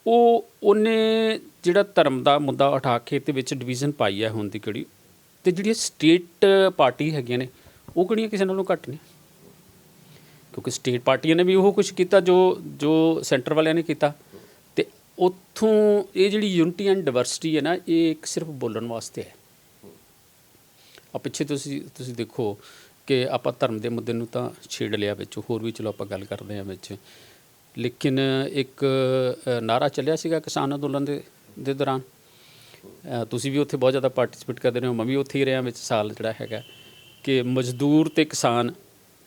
ਉਹਨੇ ਜਿਹੜਾ ਧਰਮ ਦਾ ਮੁੱਦਾ ਉਠਾ ਕੇ ਤੇ ਵਿੱਚ ਡਿਵੀਜ਼ਨ ਪਾਈ ਹੈ ਹੁਣ ਦੀ ਕਿਹੜੀ, ਤੇ ਜਿਹੜੀਆਂ ਸਟੇਟ ਪਾਰਟੀ ਹੈਗੀਆਂ ਨੇ ਉਹ ਕਿਹੜੀਆਂ ਕਿਸੇ ਨਾਲੋਂ ਘੱਟ ਨੇ, ਕਿਉਂਕਿ ਸਟੇਟ ਪਾਰਟੀਆਂ ਨੇ ਵੀ ਉਹ ਕੁਛ ਕੀਤਾ ਜੋ ਸੈਂਟਰ ਵਾਲਿਆਂ ਨੇ ਕੀਤਾ। ਤੇ ਉੱਥੋਂ ਇਹ ਜਿਹੜੀ ਯੂਨਿਟੀ ਐਂਡ ਡਿਵਰਸਿਟੀ ਹੈ ਨਾ, ਇਹ ਇੱਕ ਸਿਰਫ ਬੋਲਣ ਵਾਸਤੇ ਹੈ। ਆ ਪਿੱਛੇ ਤੁਸੀਂ ਦੇਖੋ ਕਿ ਆਪਾਂ ਧਰਮ ਦੇ ਮੁੱਦੇ ਨੂੰ ਤਾਂ ਛੇੜ ਲਿਆ ਵਿੱਚ, ਹੋਰ ਵੀ ਚਲੋ ਆਪਾਂ ਗੱਲ ਕਰਦੇ ਹਾਂ ਵਿੱਚ, ਲੇਕਿਨ ਇੱਕ ਨਾਅਰਾ ਚੱਲਿਆ ਸੀਗਾ ਕਿਸਾਨ ਅੰਦੋਲਨ ਦੇ ਦੌਰਾਨ, ਤੁਸੀਂ ਵੀ ਉੱਥੇ ਬਹੁਤ ਜ਼ਿਆਦਾ ਪਾਰਟੀਸਪੇਟ ਕਰਦੇ ਰਹੇ ਹੋ, ਮੈਂ ਵੀ ਉੱਥੇ ਹੀ ਰਿਹਾ ਵਿੱਚ ਸਾਲ ਜਿਹੜਾ ਹੈਗਾ, ਕਿ ਮਜ਼ਦੂਰ ਤੇ ਕਿਸਾਨ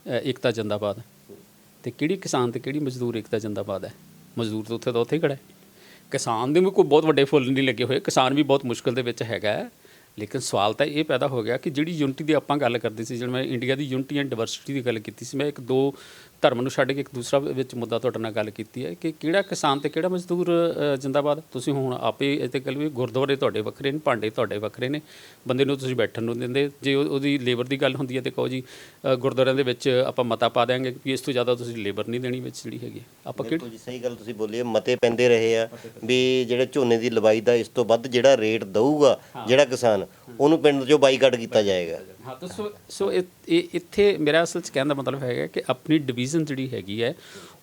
ਏਕਤਾ ਜ਼ਿੰਦਾਬਾਦ। ਤੇ ਕਿਹੜੀ ਕਿਸਾਨ ਤੇ ਕਿਹੜੀ ਮਜ਼ਦੂਰ ਏਕਤਾ ਜ਼ਿੰਦਾਬਾਦ ਹੈ? ਮਜ਼ਦੂਰ ਤਾਂ ਉੱਥੇ ਹੀ ਖੜਾ ਹੈ। ਕਿਸਾਨ ਦੇ ਵੀ ਕੋਈ ਬਹੁਤ ਵੱਡੇ ਫੁੱਲ ਨਹੀਂ ਲੱਗੇ ਹੋਏ, ਕਿਸਾਨ ਵੀ ਬਹੁਤ ਮੁਸ਼ਕਿਲ ਦੇ ਵਿੱਚ ਹੈਗਾ ਹੈ। ਲੇਕਿਨ ਸਵਾਲ ਤਾਂ ਇਹ ਪੈਦਾ ਹੋ ਗਿਆ ਕਿ ਜਿਹੜੀ ਯੂਨਿਟੀ ਦੀ ਆਪਾਂ ਗੱਲ ਕਰਦੇ ਸੀ, ਜਦੋਂ ਮੈਂ ਇੰਡੀਆ ਦੀ ਯੂਨਿਟੀ ਐਂਡ ਡਿਵਰਸਿਟੀ ਦੀ ਗੱਲ ਕੀਤੀ ਸੀ, ਮੈਂ ਇੱਕ ਦੋ ਧਰਮ ਨੂੰ ਛੱਡ ਕੇ ਇੱਕ ਦੂਸਰਾ ਵਿੱਚ ਮੁੱਦਾ ਤੁਹਾਡੇ ਨਾਲ ਗੱਲ ਕੀਤੀ ਹੈ ਕਿ ਕਿਹੜਾ ਕਿਸਾਨ ਤੇ ਕਿਹੜਾ ਮਜ਼ਦੂਰ ਜ਼ਿੰਦਾਬਾਦ। ਤੁਸੀਂ ਹੁਣ ਆਪੇ ਇਹ 'ਤੇ ਗੱਲ ਵੀ ਗੁਰਦੁਆਰੇ ਤੁਹਾਡੇ ਵੱਖਰੇ ਨੇ, ਭਾਂਡੇ ਤੁਹਾਡੇ ਵੱਖਰੇ ਨੇ, ਬੰਦੇ ਨੂੰ ਤੁਸੀਂ ਬੈਠਣ ਨੂੰ ਦਿੰਦੇ। ਜੇ ਉਹਦੀ ਲੇਬਰ ਦੀ ਗੱਲ ਹੁੰਦੀ ਹੈ ਤਾਂ ਕਹੋ ਜੀ ਗੁਰਦੁਆਰਿਆਂ ਦੇ ਵਿੱਚ ਆਪਾਂ ਮਤਾ ਪਾ ਦਿਆਂਗੇ ਵੀ ਇਸ ਤੋਂ ਜ਼ਿਆਦਾ ਤੁਸੀਂ ਲੇਬਰ ਨਹੀਂ ਦੇਣੀ ਵਿੱਚ ਜਿਹੜੀ ਹੈਗੀ ਆਪਾਂ ਕਿਹੜੀ। ਸਹੀ ਗੱਲ ਤੁਸੀਂ ਬੋਲੀ, ਮਤੇ ਪੈਂਦੇ ਰਹੇ ਆ ਵੀ ਜਿਹੜੇ ਝੋਨੇ ਦੀ ਲਵਾਈ ਦਾ ਇਸ ਤੋਂ ਵੱਧ ਜਿਹੜਾ ਰੇਟ ਦਊਗਾ ਜਿਹੜਾ ਕਿਸਾਨ, ਉਹਨੂੰ ਪਿੰਡ 'ਚੋਂ ਬਾਈਕਾਟ ਕੀਤਾ ਜਾਏਗਾ। ਹਾਂ, ਤਾਂ ਸੋ ਇੱਥੇ ਮੇਰਾ ਅਸਲ 'ਚ ਕਹਿਣ ਦਾ ਮਤਲਬ ਹੈਗਾ ਕਿ ਆਪਣੀ ਡਿਵੀਜ਼ਨ ਜਿਹੜੀ ਹੈਗੀ ਹੈ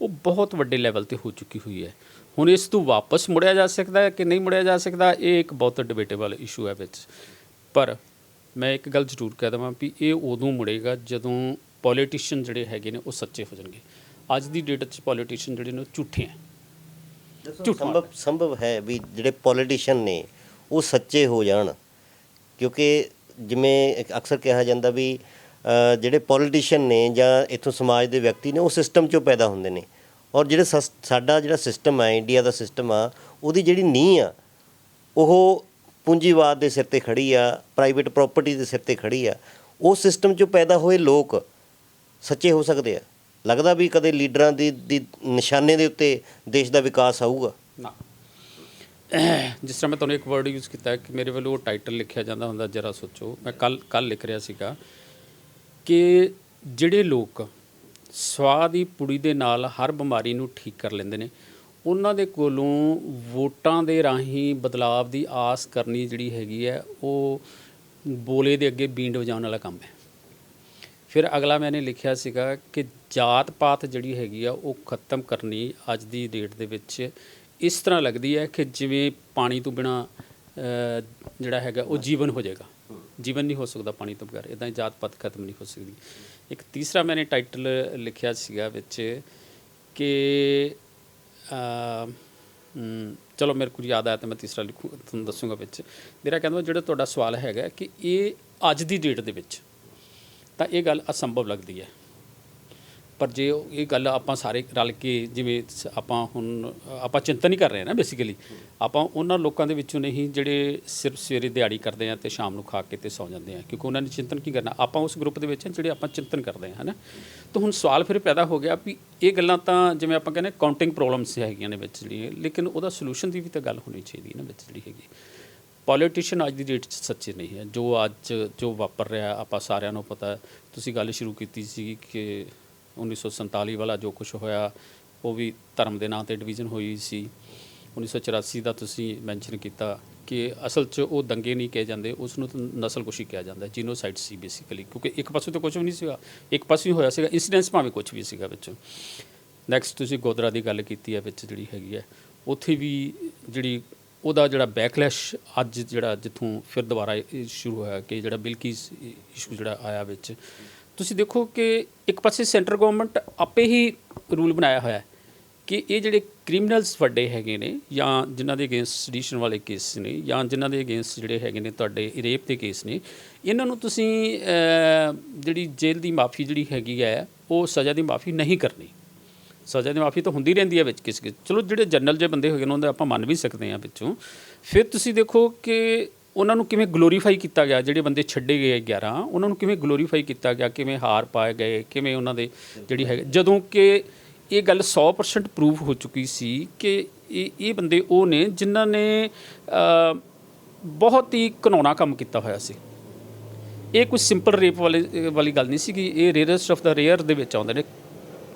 ਉਹ ਬਹੁਤ ਵੱਡੇ ਲੈਵਲ 'ਤੇ ਹੋ ਚੁੱਕੀ ਹੋਈ ਹੈ। ਹੁਣ ਇਸ ਤੋਂ ਵਾਪਸ ਮੁੜਿਆ ਜਾ ਸਕਦਾ ਹੈ ਕਿ ਨਹੀਂ ਮੁੜਿਆ ਜਾ ਸਕਦਾ, ਇਹ ਇੱਕ ਬਹੁਤ ਡਿਬੇਟੇਬਲ ਇਸ਼ੂ ਹੈ ਵਿੱਚ। ਪਰ ਮੈਂ ਇੱਕ ਗੱਲ ਜ਼ਰੂਰ ਕਹਿ ਦੇਵਾਂ ਵੀ ਇਹ ਉਦੋਂ ਮੁੜੇਗਾ ਜਦੋਂ ਪੋਲੀਟੀਸ਼ੀਅਨ ਜਿਹੜੇ ਹੈਗੇ ਨੇ ਉਹ ਸੱਚੇ ਹੋ ਜਾਣਗੇ। ਅੱਜ ਦੀ ਡੇਟ 'ਚ ਪੋਲੀਟੀਸ਼ੀਅਨ ਜਿਹੜੇ ਨੇ ਉਹ ਝੂਠੇ ਹੈ। ਸੰਭਵ ਹੈ ਵੀ ਜਿਹੜੇ ਪੋਲੀਟੀਸ਼ੀਅਨ ਨੇ ਉਹ ਸੱਚੇ ਹੋ ਜਾਣ, ਕਿਉਂਕਿ ਜਿਵੇਂ ਅਕਸਰ ਕਿਹਾ ਜਾਂਦਾ ਵੀ ਜਿਹੜੇ ਪੋਲੀਟੀਸ਼ੀਅਨ ਨੇ ਜਾਂ ਇੱਥੋਂ ਸਮਾਜ ਦੇ ਵਿਅਕਤੀ ਨੇ ਉਹ ਸਿਸਟਮ 'ਚੋਂ ਪੈਦਾ ਹੁੰਦੇ ਨੇ, ਔਰ ਜਿਹੜੇ ਸਾਡਾ ਜਿਹੜਾ ਸਿਸਟਮ ਹੈ, ਇੰਡੀਆ ਦਾ ਸਿਸਟਮ ਆ, ਉਹਦੀ ਜਿਹੜੀ ਨੀਂਹ ਆ ਉਹ ਪੂੰਜੀਵਾਦ ਦੇ ਸਿਰ 'ਤੇ ਖੜੀ ਆ, ਪ੍ਰਾਈਵੇਟ ਪ੍ਰੋਪਰਟੀ ਦੇ ਸਿਰ 'ਤੇ ਖੜੀ ਆ। ਉਹ ਸਿਸਟਮ 'ਚੋਂ ਪੈਦਾ ਹੋਏ ਲੋਕ ਸੱਚੇ ਹੋ ਸਕਦੇ ਆ? ਲੱਗਦਾ ਵੀ ਕਦੇ ਲੀਡਰਾਂ ਦੀ ਨਿਸ਼ਾਨੇ ਦੇ ਉੱਤੇ ਦੇਸ਼ ਦਾ ਵਿਕਾਸ ਆਊਗਾ? ਨਾ। ਜਿਸ ਤਰ੍ਹਾਂ ਮੈਂ ਤੁਹਾਨੂੰ ਇੱਕ ਵਰਡ ਯੂਜ਼ ਕੀਤਾ ਕਿ ਮੇਰੇ ਵੱਲੋਂ ਟਾਈਟਲ ਲਿਖਿਆ ਜਾਂਦਾ ਹੁੰਦਾ, ਜਰਾ ਸੋਚੋ, ਮੈਂ ਕੱਲ੍ਹ ਲਿਖ ਰਿਹਾ ਸੀਗਾ ਕਿ ਜਿਹੜੇ ਲੋਕ ਸਵਾਹ ਦੀ ਪੁੜੀ ਦੇ ਨਾਲ ਹਰ ਬਿਮਾਰੀ ਨੂੰ ਠੀਕ ਕਰ ਲੈਂਦੇ ਨੇ, ਉਹਨਾਂ ਦੇ ਕੋਲੋਂ ਵੋਟਾਂ ਦੇ ਰਾਹੀਂ ਬਦਲਾਵ ਦੀ ਆਸ ਕਰਨੀ ਜਿਹੜੀ ਹੈਗੀ ਹੈ ਉਹ ਬੋਲੇ ਦੇ ਅੱਗੇ ਬੀਂਡ ਵਜਾਉਣ ਵਾਲਾ ਕੰਮ ਹੈ। ਫਿਰ ਅਗਲਾ ਮੈंने ਲਿਖਿਆ ਸੀਗਾ ਕਿ ਜਾਤ ਪਾਤ ਜਿਹੜੀ ਹੈਗੀ ਆ ਉਹ ਖ਼ਤਮ ਕਰਨੀ ਅੱਜ ਦੀ ਡੇਟ ਦੇ ਵਿੱਚ ਇਸ ਤਰ੍ਹਾਂ ਲੱਗਦੀ ਹੈ ਕਿ ਜਿਵੇਂ ਪਾਣੀ ਤੋਂ ਬਿਨਾਂ ਜਿਹੜਾ ਹੈਗਾ ਉਹ ਜੀਵਨ ਹੋ ਜਾਏਗਾ। ਜੀਵਨ ਨਹੀਂ ਹੋ ਸਕਦਾ ਪਾਣੀ ਤੋਂ ਬਗੈਰ, ਇੱਦਾਂ ਜਾਤ ਪਾਤ ਖਤਮ ਨਹੀਂ ਹੋ ਸਕਦੀ। ਇੱਕ ਤੀਸਰਾ ਮੈंने ਟਾਈਟਲ ਲਿਖਿਆ ਸੀਗਾ ਵਿੱਚ ਕਿ ਚਲੋ ਮੇਰੇ ਕੋਲ ਯਾਦ ਆਇਆ ਤਾਂ ਮੈਂ ਤੀਸਰਾ ਲਿਖੂ, ਤੁਹਾਨੂੰ ਦੱਸੂਗਾ ਵਿੱਚ। ਮੇਰਾ ਕਹਿੰਦਾ ਜਿਹੜਾ ਤੁਹਾਡਾ ਸਵਾਲ ਹੈਗਾ ਕਿ ਇਹ ਅੱਜ ਦੀ ਡੇਟ ਦੇ ਵਿੱਚ ਤਾਂ ਇਹ ਗੱਲ ਅਸੰਭਵ ਲੱਗਦੀ ਹੈ, ਪਰ ਜੇ ਇਹ ਗੱਲ ਆਪਾਂ ਸਾਰੇ ਰਲ ਕੇ ਜਿਵੇਂ ਆਪਾਂ ਹੁਣ ਆਪਾਂ ਚਿੰਤਨ ਹੀ ਕਰ ਰਹੇ ਹਾਂ ਨਾ ਬੇਸਿਕਲੀ, ਆਪਾਂ ਉਹਨਾਂ ਲੋਕਾਂ ਦੇ ਵਿੱਚੋਂ ਨਹੀਂ ਜਿਹੜੇ ਸਿਰਫ ਸਵੇਰੇ ਦਿਹਾੜੀ ਕਰਦੇ ਆ ਤੇ ਸ਼ਾਮ ਨੂੰ ਖਾ ਕੇ ਤੇ ਸੌ ਜਾਂਦੇ ਆ, ਕਿਉਂਕਿ ਉਹਨਾਂ ਨੇ ਚਿੰਤਨ ਕੀ ਕਰਨਾ। ਆਪਾਂ ਉਸ ਗਰੁੱਪ ਦੇ ਵਿੱਚ ਹਾਂ ਜਿਹੜੇ ਆਪਾਂ ਚਿੰਤਨ ਕਰਦੇ ਹਾਂ, ਹੈ ਨਾ। ਤਾਂ ਹੁਣ ਸਵਾਲ ਫਿਰ ਪੈਦਾ ਹੋ ਗਿਆ ਵੀ ਇਹ ਗੱਲਾਂ ਤਾਂ ਜਿਵੇਂ ਆਪਾਂ ਕਹਿੰਦੇ ਕਾਊਂਟਿੰਗ ਪ੍ਰੋਬਲਮਸ ਹੈਗੀਆਂ ਨੇ ਵਿੱਚ ਜਿਹੜੀਆਂ, ਲੇਕਿਨ ਉਹਦਾ ਸੋਲੂਸ਼ਨ ਦੀ ਵੀ ਤਾਂ ਗੱਲ ਹੋਣੀ ਚਾਹੀਦੀ ਹੈ ਨਾ ਵਿੱਚ ਜਿਹੜੀ ਹੈਗੀ। ਪੋਲੀਟੀਸ਼ੀਅਨ ਅੱਜ ਦੀ ਡੇਟ 'ਚ ਸੱਚੇ ਨਹੀਂ ਹੈ। ਜੋ ਵਾਪਰ ਰਿਹਾ ਆਪਾਂ ਸਾਰਿਆਂ ਨੂੰ ਪਤਾ। ਤੁਸੀਂ ਗੱਲ ਸ਼ੁਰੂ ਕੀਤੀ ਸੀ ਕਿ 1947 ਵਾਲਾ ਜੋ ਕੁਝ ਹੋਇਆ ਉਹ ਵੀ ਧਰਮ ਦੇ ਨਾਂ 'ਤੇ ਡਿਵੀਜ਼ਨ ਹੋਈ ਸੀ। 1984 ਦਾ ਤੁਸੀਂ ਮੈਂਸ਼ਨ ਕੀਤਾ ਕਿ ਅਸਲ 'ਚ ਉਹ ਦੰਗੇ ਨਹੀਂ ਕਹੇ ਜਾਂਦੇ, ਉਸ ਨੂੰ ਨਸਲਕੁਸ਼ੀ ਕਿਹਾ ਜਾਂਦਾ, ਜੀਨੋਸਾਈਡ ਸੀ ਬੇਸਿਕਲੀ, ਕਿਉਂਕਿ ਇੱਕ ਪਾਸੇ ਤਾਂ ਕੁਝ ਵੀ ਨਹੀਂ ਸੀਗਾ, ਇੱਕ ਪਾਸੇ ਹੋਇਆ ਸੀਗਾ ਇੰਸੀਡੈਂਟਸ ਭਾਵੇਂ ਕੁਝ ਵੀ ਸੀਗਾ ਵਿੱਚ। ਨੈਕਸਟ ਤੁਸੀਂ ਗੋਦਰਾ ਦੀ ਗੱਲ ਕੀਤੀ ਹੈ ਵਿੱਚ ਜਿਹੜੀ ਹੈਗੀ ਹੈ, ਉੱਥੇ ਵੀ ਜਿਹੜੀ ਉਹਦਾ ਜਿਹੜਾ ਬੈਕਲੈਸ਼ ਅੱਜ ਜਿਹੜਾ ਜਿੱਥੋਂ ਫਿਰ ਦੁਬਾਰਾ ਇਹ ਸ਼ੁਰੂ ਹੋਇਆ ਕਿ ਜਿਹੜਾ ਬਿਲਕੀ ਇਸ਼ੂ ਜਿਹੜਾ ਆਇਆ ਵਿੱਚ, ਤੁਸੀਂ ਦੇਖੋ ਕਿ ਇੱਕ ਪਾਸੇ ਸੈਂਟਰ ਗਵਰਨਮੈਂਟ ਆਪੇ ਹੀ ਰੂਲ ਬਣਾਇਆ ਹੋਇਆ ਕਿ ਇਹ ਜਿਹੜੇ ਕ੍ਰਿਮੀਨਲਸ ਵੱਡੇ ਹੈਗੇ ਨੇ ਜਾਂ ਜਿਨ੍ਹਾਂ ਦੇ ਅਗੇਂਸਟ ਸੈਡੀਸ਼ਨ ਵਾਲੇ ਕੇਸ ਨੇ ਜਾਂ ਜਿਨ੍ਹਾਂ ਦੇ ਅਗੇਂਸਟ ਜਿਹੜੇ ਹੈਗੇ ਨੇ ਤੁਹਾਡੇ ਰੇਪ ਦੇ ਕੇਸ ਨੇ, ਇਹਨਾਂ ਨੂੰ ਤੁਸੀਂ ਜਿਹੜੀ ਜੇਲ੍ਹ ਦੀ ਮਾਫੀ ਜਿਹੜੀ ਹੈਗੀ ਹੈ ਉਹ ਸਜ਼ਾ ਦੀ ਮਾਫੀ ਨਹੀਂ ਕਰਨੀ। ਸਜ਼ਾ ਦੀ ਮਾਫੀ ਤਾਂ ਹੁੰਦੀ ਰਹਿੰਦੀ ਹੈ ਵਿੱਚ ਕਿਸੇ ਚਲੋ ਜਿਹੜੇ ਜਨਰਲ ਜੇ ਬੰਦੇ ਹੈਗੇ ਨੇ ਉਹਦੇ ਆਪਾਂ ਮੰਨ ਵੀ ਸਕਦੇ ਹਾਂ ਵਿੱਚੋਂ। ਫਿਰ ਤੁਸੀਂ ਦੇਖੋ ਕਿ ਉਹਨਾਂ ਨੂੰ ਕਿਵੇਂ ਗਲੋਰੀਫਾਈ ਕੀਤਾ ਗਿਆ, ਜਿਹੜੇ ਬੰਦੇ ਛੱਡੇ ਗਏ 11 ਉਹਨਾਂ ਨੂੰ ਕਿਵੇਂ ਗਲੋਰੀਫਾਈ ਕੀਤਾ ਗਿਆ, ਕਿਵੇਂ ਹਾਰ ਪਾਏ ਗਏ, ਕਿਵੇਂ ਉਹਨਾਂ ਦੇ ਜਿਹੜੀ ਹੈਗੇ, ਜਦੋਂ ਕਿ ਇਹ ਗੱਲ 100% ਪ੍ਰੂਵ ਹੋ ਚੁੱਕੀ ਸੀ ਕਿ ਇਹ ਬੰਦੇ ਉਹ ਨੇ ਜਿਨ੍ਹਾਂ ਨੇ ਬਹੁਤ ਹੀ ਘਿਨਾਉਣਾ ਕੰਮ ਕੀਤਾ ਹੋਇਆ ਸੀ। ਇਹ ਕੋਈ ਸਿੰਪਲ ਰੇਪ ਵਾਲੀ ਗੱਲ ਨਹੀਂ ਸੀ ਕਿ ਇਹ ਰੇਅਰੈਸਟ ਆਫ ਦਾ ਰੇਅਰ ਦੇ ਵਿੱਚ ਆਉਂਦੇ ਨੇ।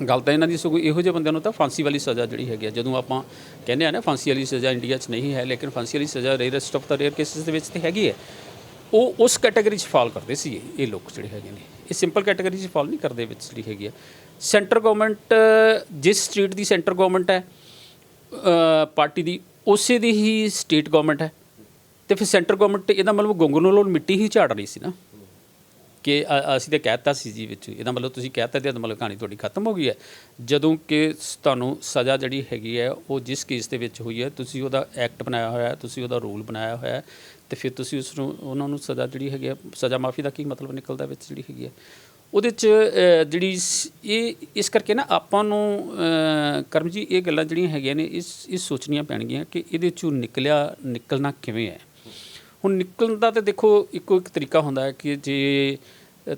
ਗੱਲ ਤਾਂ ਇਹਨਾਂ ਦੀ ਸਗੋਂ ਇਹੋ ਜਿਹੇ ਬੰਦਿਆਂ ਨੂੰ ਤਾਂ ਫਾਂਸੀ ਵਾਲੀ ਸਜ਼ਾ ਜਿਹੜੀ ਹੈਗੀ ਆ, ਜਦੋਂ ਆਪਾਂ ਕਹਿੰਦੇ ਆ ਨਾ ਫਾਂਸੀ ਵਾਲੀ ਸਜ਼ਾ ਇੰਡੀਆ 'ਚ ਨਹੀਂ ਹੈ, ਲੇਕਿਨ ਫਾਂਸੀ ਵਾਲੀ ਸਜ਼ਾ rarest of the rare cases ਦੇ ਵਿੱਚ ਤਾਂ ਹੈਗੀ ਹੈ। ਉਹ ਉਸ ਕੈਟਾਗਰੀ 'ਚ ਫਾਲ ਕਰਦੇ ਸੀ ਇਹ ਲੋਕ ਜਿਹੜੇ ਹੈਗੇ ਨੇ, ਇਹ ਸਿੰਪਲ ਕੈਟਾਗਰੀ 'ਚ ਫਾਲ ਨਹੀਂ ਕਰਦੇ ਵਿੱਚ ਜਿਹੜੀ ਹੈਗੀ ਆ। ਸੈਂਟਰ ਗਵਰਨਮੈਂਟ ਜਿਸ ਸਟੇਟ ਦੀ ਸੈਂਟਰ ਗਵਰਨਮੈਂਟ ਹੈ ਪਾਰਟੀ ਦੀ, ਉਸੇ ਦੀ ਹੀ ਸਟੇਟ ਗਵਰਨਮੈਂਟ ਹੈ, ਅਤੇ ਫਿਰ ਸੈਂਟਰ ਗਵਰਨਮੈਂਟ ਇਹਦਾ ਮਤਲਬ ਗੋਂਗਲੋਂ ਮਿੱਟੀ ਹੀ ਝਾੜ ਰਹੀ ਸੀ ਨਾ ਕਿ ਅਸੀਂ ਤਾਂ ਕਹਿ ਦਿੱਤਾ ਸੀ ਜੀ ਵਿੱਚ, ਇਹਦਾ ਮਤਲਬ ਤੁਸੀਂ ਕਹਿ ਦਿੱਤਾ ਅਤੇ ਇਹਦਾ ਮਤਲਬ ਕਹਾਣੀ ਤੁਹਾਡੀ ਖਤਮ ਹੋ ਗਈ ਹੈ। ਜਦੋਂ ਕਿ ਤੁਹਾਨੂੰ ਸਜ਼ਾ ਜਿਹੜੀ ਹੈਗੀ ਹੈ ਉਹ ਜਿਸ ਕੇਸ ਦੇ ਵਿੱਚ ਹੋਈ ਹੈ, ਤੁਸੀਂ ਉਹਦਾ ਐਕਟ ਬਣਾਇਆ ਹੋਇਆ, ਤੁਸੀਂ ਉਹਦਾ ਰੂਲ ਬਣਾਇਆ ਹੋਇਆ, ਅਤੇ ਫਿਰ ਤੁਸੀਂ ਉਸ ਨੂੰ ਉਹਨਾਂ ਨੂੰ ਸਜ਼ਾ ਜਿਹੜੀ ਹੈਗੀ ਹੈ, ਸਜ਼ਾ ਮਾਫੀ ਦਾ ਕੀ ਮਤਲਬ ਨਿਕਲਦਾ ਵਿੱਚ ਜਿਹੜੀ ਹੈਗੀ ਹੈ ਉਹਦੇ 'ਚ ਜਿਹੜੀ ਇਹ ਇਸ ਕਰਕੇ ਨਾ ਆਪਾਂ ਨੂੰ ਕਰਮ ਜੀ ਇਹ ਗੱਲਾਂ ਜਿਹੜੀਆਂ ਹੈਗੀਆਂ ਨੇ ਇਹ ਸੋਚਣੀਆਂ ਪੈਣਗੀਆਂ ਕਿ ਇਹਦੇ 'ਚੋਂ ਨਿਕਲਣਾ ਕਿਵੇਂ ਹੈ। ਹੁਣ ਨਿਕਲਣ ਦਾ ਤਾਂ ਦੇਖੋ ਇੱਕੋ ਇੱਕ ਤਰੀਕਾ ਹੁੰਦਾ ਹੈ ਕਿ ਜੇ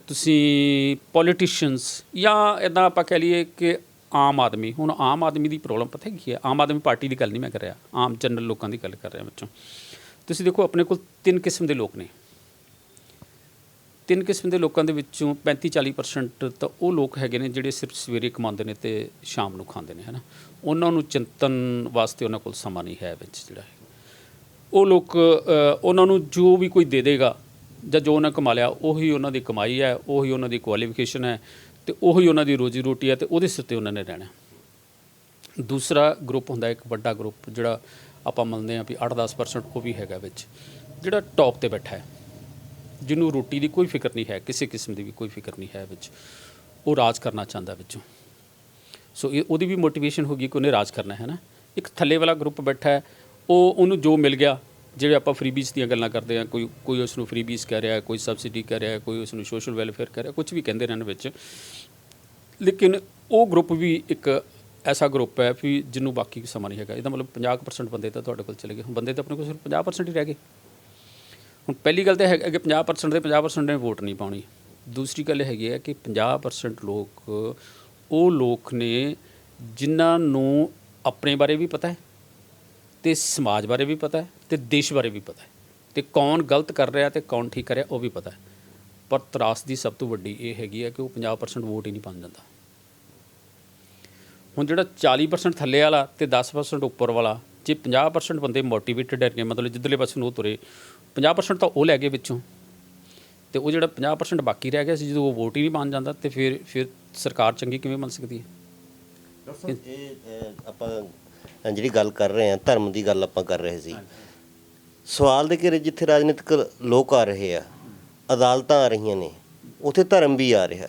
ਤੁਸੀਂ ਪੋਲੀਟੀਸ਼ੀਅਨਸ ਜਾਂ ਇੱਦਾਂ ਆਪਾਂ ਕਹਿ ਲਈਏ ਕਿ ਆਮ ਆਦਮੀ, ਹੁਣ ਆਮ ਆਦਮੀ ਦੀ ਪ੍ਰੋਬਲਮ ਪਤਾ ਕੀ ਹੈ, ਆਮ ਆਦਮੀ ਪਾਰਟੀ ਦੀ ਗੱਲ ਨਹੀਂ ਮੈਂ ਕਰ ਰਿਹਾ, ਆਮ ਜਨਰਲ ਲੋਕਾਂ ਦੀ ਗੱਲ ਕਰ ਰਿਹਾ ਵਿੱਚੋਂ। ਤੁਸੀਂ ਦੇਖੋ ਆਪਣੇ ਕੋਲ 3 ਕਿਸਮ ਦੇ ਲੋਕ ਨੇ, 3 ਕਿਸਮ ਦੇ ਲੋਕਾਂ ਦੇ ਵਿੱਚੋਂ 35-40% ਤਾਂ ਉਹ ਲੋਕ ਹੈਗੇ ਨੇ ਜਿਹੜੇ ਸਿਰਫ ਸਵੇਰੇ ਕਮਾਉਂਦੇ ਨੇ ਅਤੇ ਸ਼ਾਮ ਨੂੰ ਖਾਂਦੇ ਨੇ, ਹੈ ਨਾ। ਉਹਨਾਂ ਨੂੰ ਚਿੰਤਨ ਵਾਸਤੇ ਉਹਨਾਂ ਕੋਲ ਸਮਾਂ ਨਹੀਂ ਹੈ ਵਿੱਚ ਜਿਹੜਾ ਹੈ। ਉਹ ਲੋਕ ਉਹਨਾਂ ਨੂੰ ਜੋ ਵੀ ਕੋਈ ਦੇ ਦੇਗਾ ਜਾਂ ਜੋ ਉਹਨਾਂ ਕਮਾ ਲਿਆ ਉਹੀ ਉਹਨਾਂ ਦੀ ਕਮਾਈ ਹੈ, ਉਹੀ ਉਹਨਾਂ ਦੀ ਕੁਆਲੀਫਿਕੇਸ਼ਨ ਹੈ ਅਤੇ ਉਹੀ ਉਹਨਾਂ ਦੀ ਰੋਜ਼ੀ ਰੋਟੀ ਹੈ ਅਤੇ ਉਹਦੇ ਸਿਰ 'ਤੇ ਉਹਨਾਂ ਨੇ ਰਹਿਣਾ। ਦੂਸਰਾ ਗਰੁੱਪ ਹੁੰਦਾ ਇੱਕ ਵੱਡਾ ਗਰੁੱਪ ਜਿਹੜਾ ਆਪਾਂ ਮੰਨਦੇ ਹਾਂ ਵੀ 8-10% ਉਹ ਵੀ ਹੈਗਾ ਵਿੱਚ, ਜਿਹੜਾ ਟੌਪ 'ਤੇ ਬੈਠਾ ਹੈ, ਜਿਹਨੂੰ ਰੋਟੀ ਦੀ ਕੋਈ ਫਿਕਰ ਨਹੀਂ ਹੈ, ਕਿਸੇ ਕਿਸਮ ਦੀ ਵੀ ਕੋਈ ਫਿਕਰ ਨਹੀਂ ਹੈ ਵਿੱਚ, ਉਹ ਰਾਜ ਕਰਨਾ ਚਾਹੁੰਦਾ ਵਿੱਚੋਂ। ਸੋ ਇਹ ਉਹਦੀ ਵੀ ਮੋਟੀਵੇਸ਼ਨ ਹੋ ਗਈ ਕਿ ਉਹਨੇ ਰਾਜ ਕਰਨਾ ਹੈ ਨਾ। ਇੱਕ ਥੱਲੇ ਵਾਲਾ ਗਰੁੱਪ ਬੈਠਾ ਹੈ, ਉਹਨੂੰ ਜੋ ਮਿਲ ਗਿਆ, ਜਿਹੜੇ ਆਪਾਂ ਫਰੀਬੀਜ਼ ਦੀਆਂ ਗੱਲਾਂ ਕਰਦੇ ਹਾਂ, ਕੋਈ ਉਸ ਨੂੰ ਫਰੀਬੀਜ਼ ਕਹਿ ਰਿਹਾ, ਕੋਈ ਸਬਸਿਡੀ ਕਹਿ ਰਿਹਾ, ਕੋਈ ਉਸ ਨੂੰ ਸੋਸ਼ਲ ਵੈਲਫੇਅਰ ਕਹਿ ਰਿਹਾ, ਕੁਝ ਵੀ ਕਹਿੰਦੇ ਰਹਿਣ ਵਿੱਚ। ਲੇਕਿਨ ਉਹ ਗਰੁੱਪ ਵੀ ਇੱਕ ਐਸਾ ਗਰੁੱਪ ਹੈ ਵੀ ਜਿਹਨੂੰ ਬਾਕੀ ਸਮਾਂ ਨਹੀਂ ਹੈਗਾ। ਇਹਦਾ ਮਤਲਬ 50% ਬੰਦੇ ਤਾਂ ਤੁਹਾਡੇ ਕੋਲ ਚਲੇ ਗਏ, ਹੁਣ ਬੰਦੇ ਤਾਂ ਆਪਣੇ ਕੋਲ ਸਿਰਫ 50% ਹੀ ਰਹਿ ਗਏ। ਹੁਣ ਪਹਿਲੀ ਗੱਲ ਤਾਂ ਹੈ ਕਿ 50% ਦੇ 50% ਨੇ ਵੋਟ ਨਹੀਂ ਪਾਉਣੀ। ਦੂਸਰੀ ਗੱਲ ਹੈਗੀ ਹੈ ਕਿ 50% ਲੋਕ ਉਹ ਲੋਕ ਨੇ ਜਿਨ੍ਹਾਂ ਨੂੰ ਆਪਣੇ ਬਾਰੇ ਵੀ ਪਤਾ ਹੈ ਅਤੇ ਸਮਾਜ ਬਾਰੇ ਵੀ ਪਤਾ ਹੈ ਅਤੇ ਦੇਸ਼ ਬਾਰੇ ਵੀ ਪਤਾ ਹੈ, ਅਤੇ ਕੌਣ ਗਲਤ ਕਰ ਰਿਹਾ ਅਤੇ ਕੌਣ ਠੀਕ ਕਰ ਰਿਹਾ ਉਹ ਵੀ ਪਤਾ ਹੈ। ਪਰ ਤਰਾਸਦੀ ਸਭ ਤੋਂ ਵੱਡੀ ਇਹ ਹੈਗੀ ਹੈ ਕਿ ਉਹ 50% ਵੋਟ ਹੀ ਨਹੀਂ ਬਣ ਜਾਂਦਾ। ਹੁਣ ਜਿਹੜਾ 40% ਥੱਲੇ ਵਾਲਾ ਅਤੇ 10% ਉੱਪਰ ਵਾਲਾ, ਜੇ 50% ਬੰਦੇ ਮੋਟੀਵੇਟਡ ਹੈਗੇ, ਮਤਲਬ ਜਿੱਧਰਲੇ ਪਾਸੇ ਨੂੰ ਉਹ ਤੁਰੇ, 50% ਤਾਂ ਉਹ ਲੈ ਗਏ ਵਿੱਚੋਂ, ਅਤੇ ਉਹ ਜਿਹੜਾ 50% ਬਾਕੀ ਰਹਿ ਗਿਆ ਸੀ, ਜਦੋਂ ਉਹ ਵੋਟ ਹੀ ਨਹੀਂ ਬਣ ਜਾਂਦਾ ਅਤੇ ਫਿਰ ਸਰਕਾਰ ਚੰਗੀ ਕਿਵੇਂ ਬਣ ਸਕਦੀ ਹੈ। ਇਹ ਆਪਾਂ ਜਿਹੜੀ ਗੱਲ ਕਰ ਰਹੇ ਹਾਂ, ਧਰਮ ਦੀ ਗੱਲ ਆਪਾਂ ਕਰ ਰਹੇ ਸੀ। ਸਵਾਲ ਦੇ ਘੇਰੇ ਜਿੱਥੇ ਰਾਜਨੀਤਿਕ ਲੋਕ ਆ ਰਹੇ ਆ, ਅਦਾਲਤਾਂ ਆ ਰਹੀਆਂ ਨੇ, ਉੱਥੇ ਧਰਮ ਵੀ ਆ ਰਿਹਾ।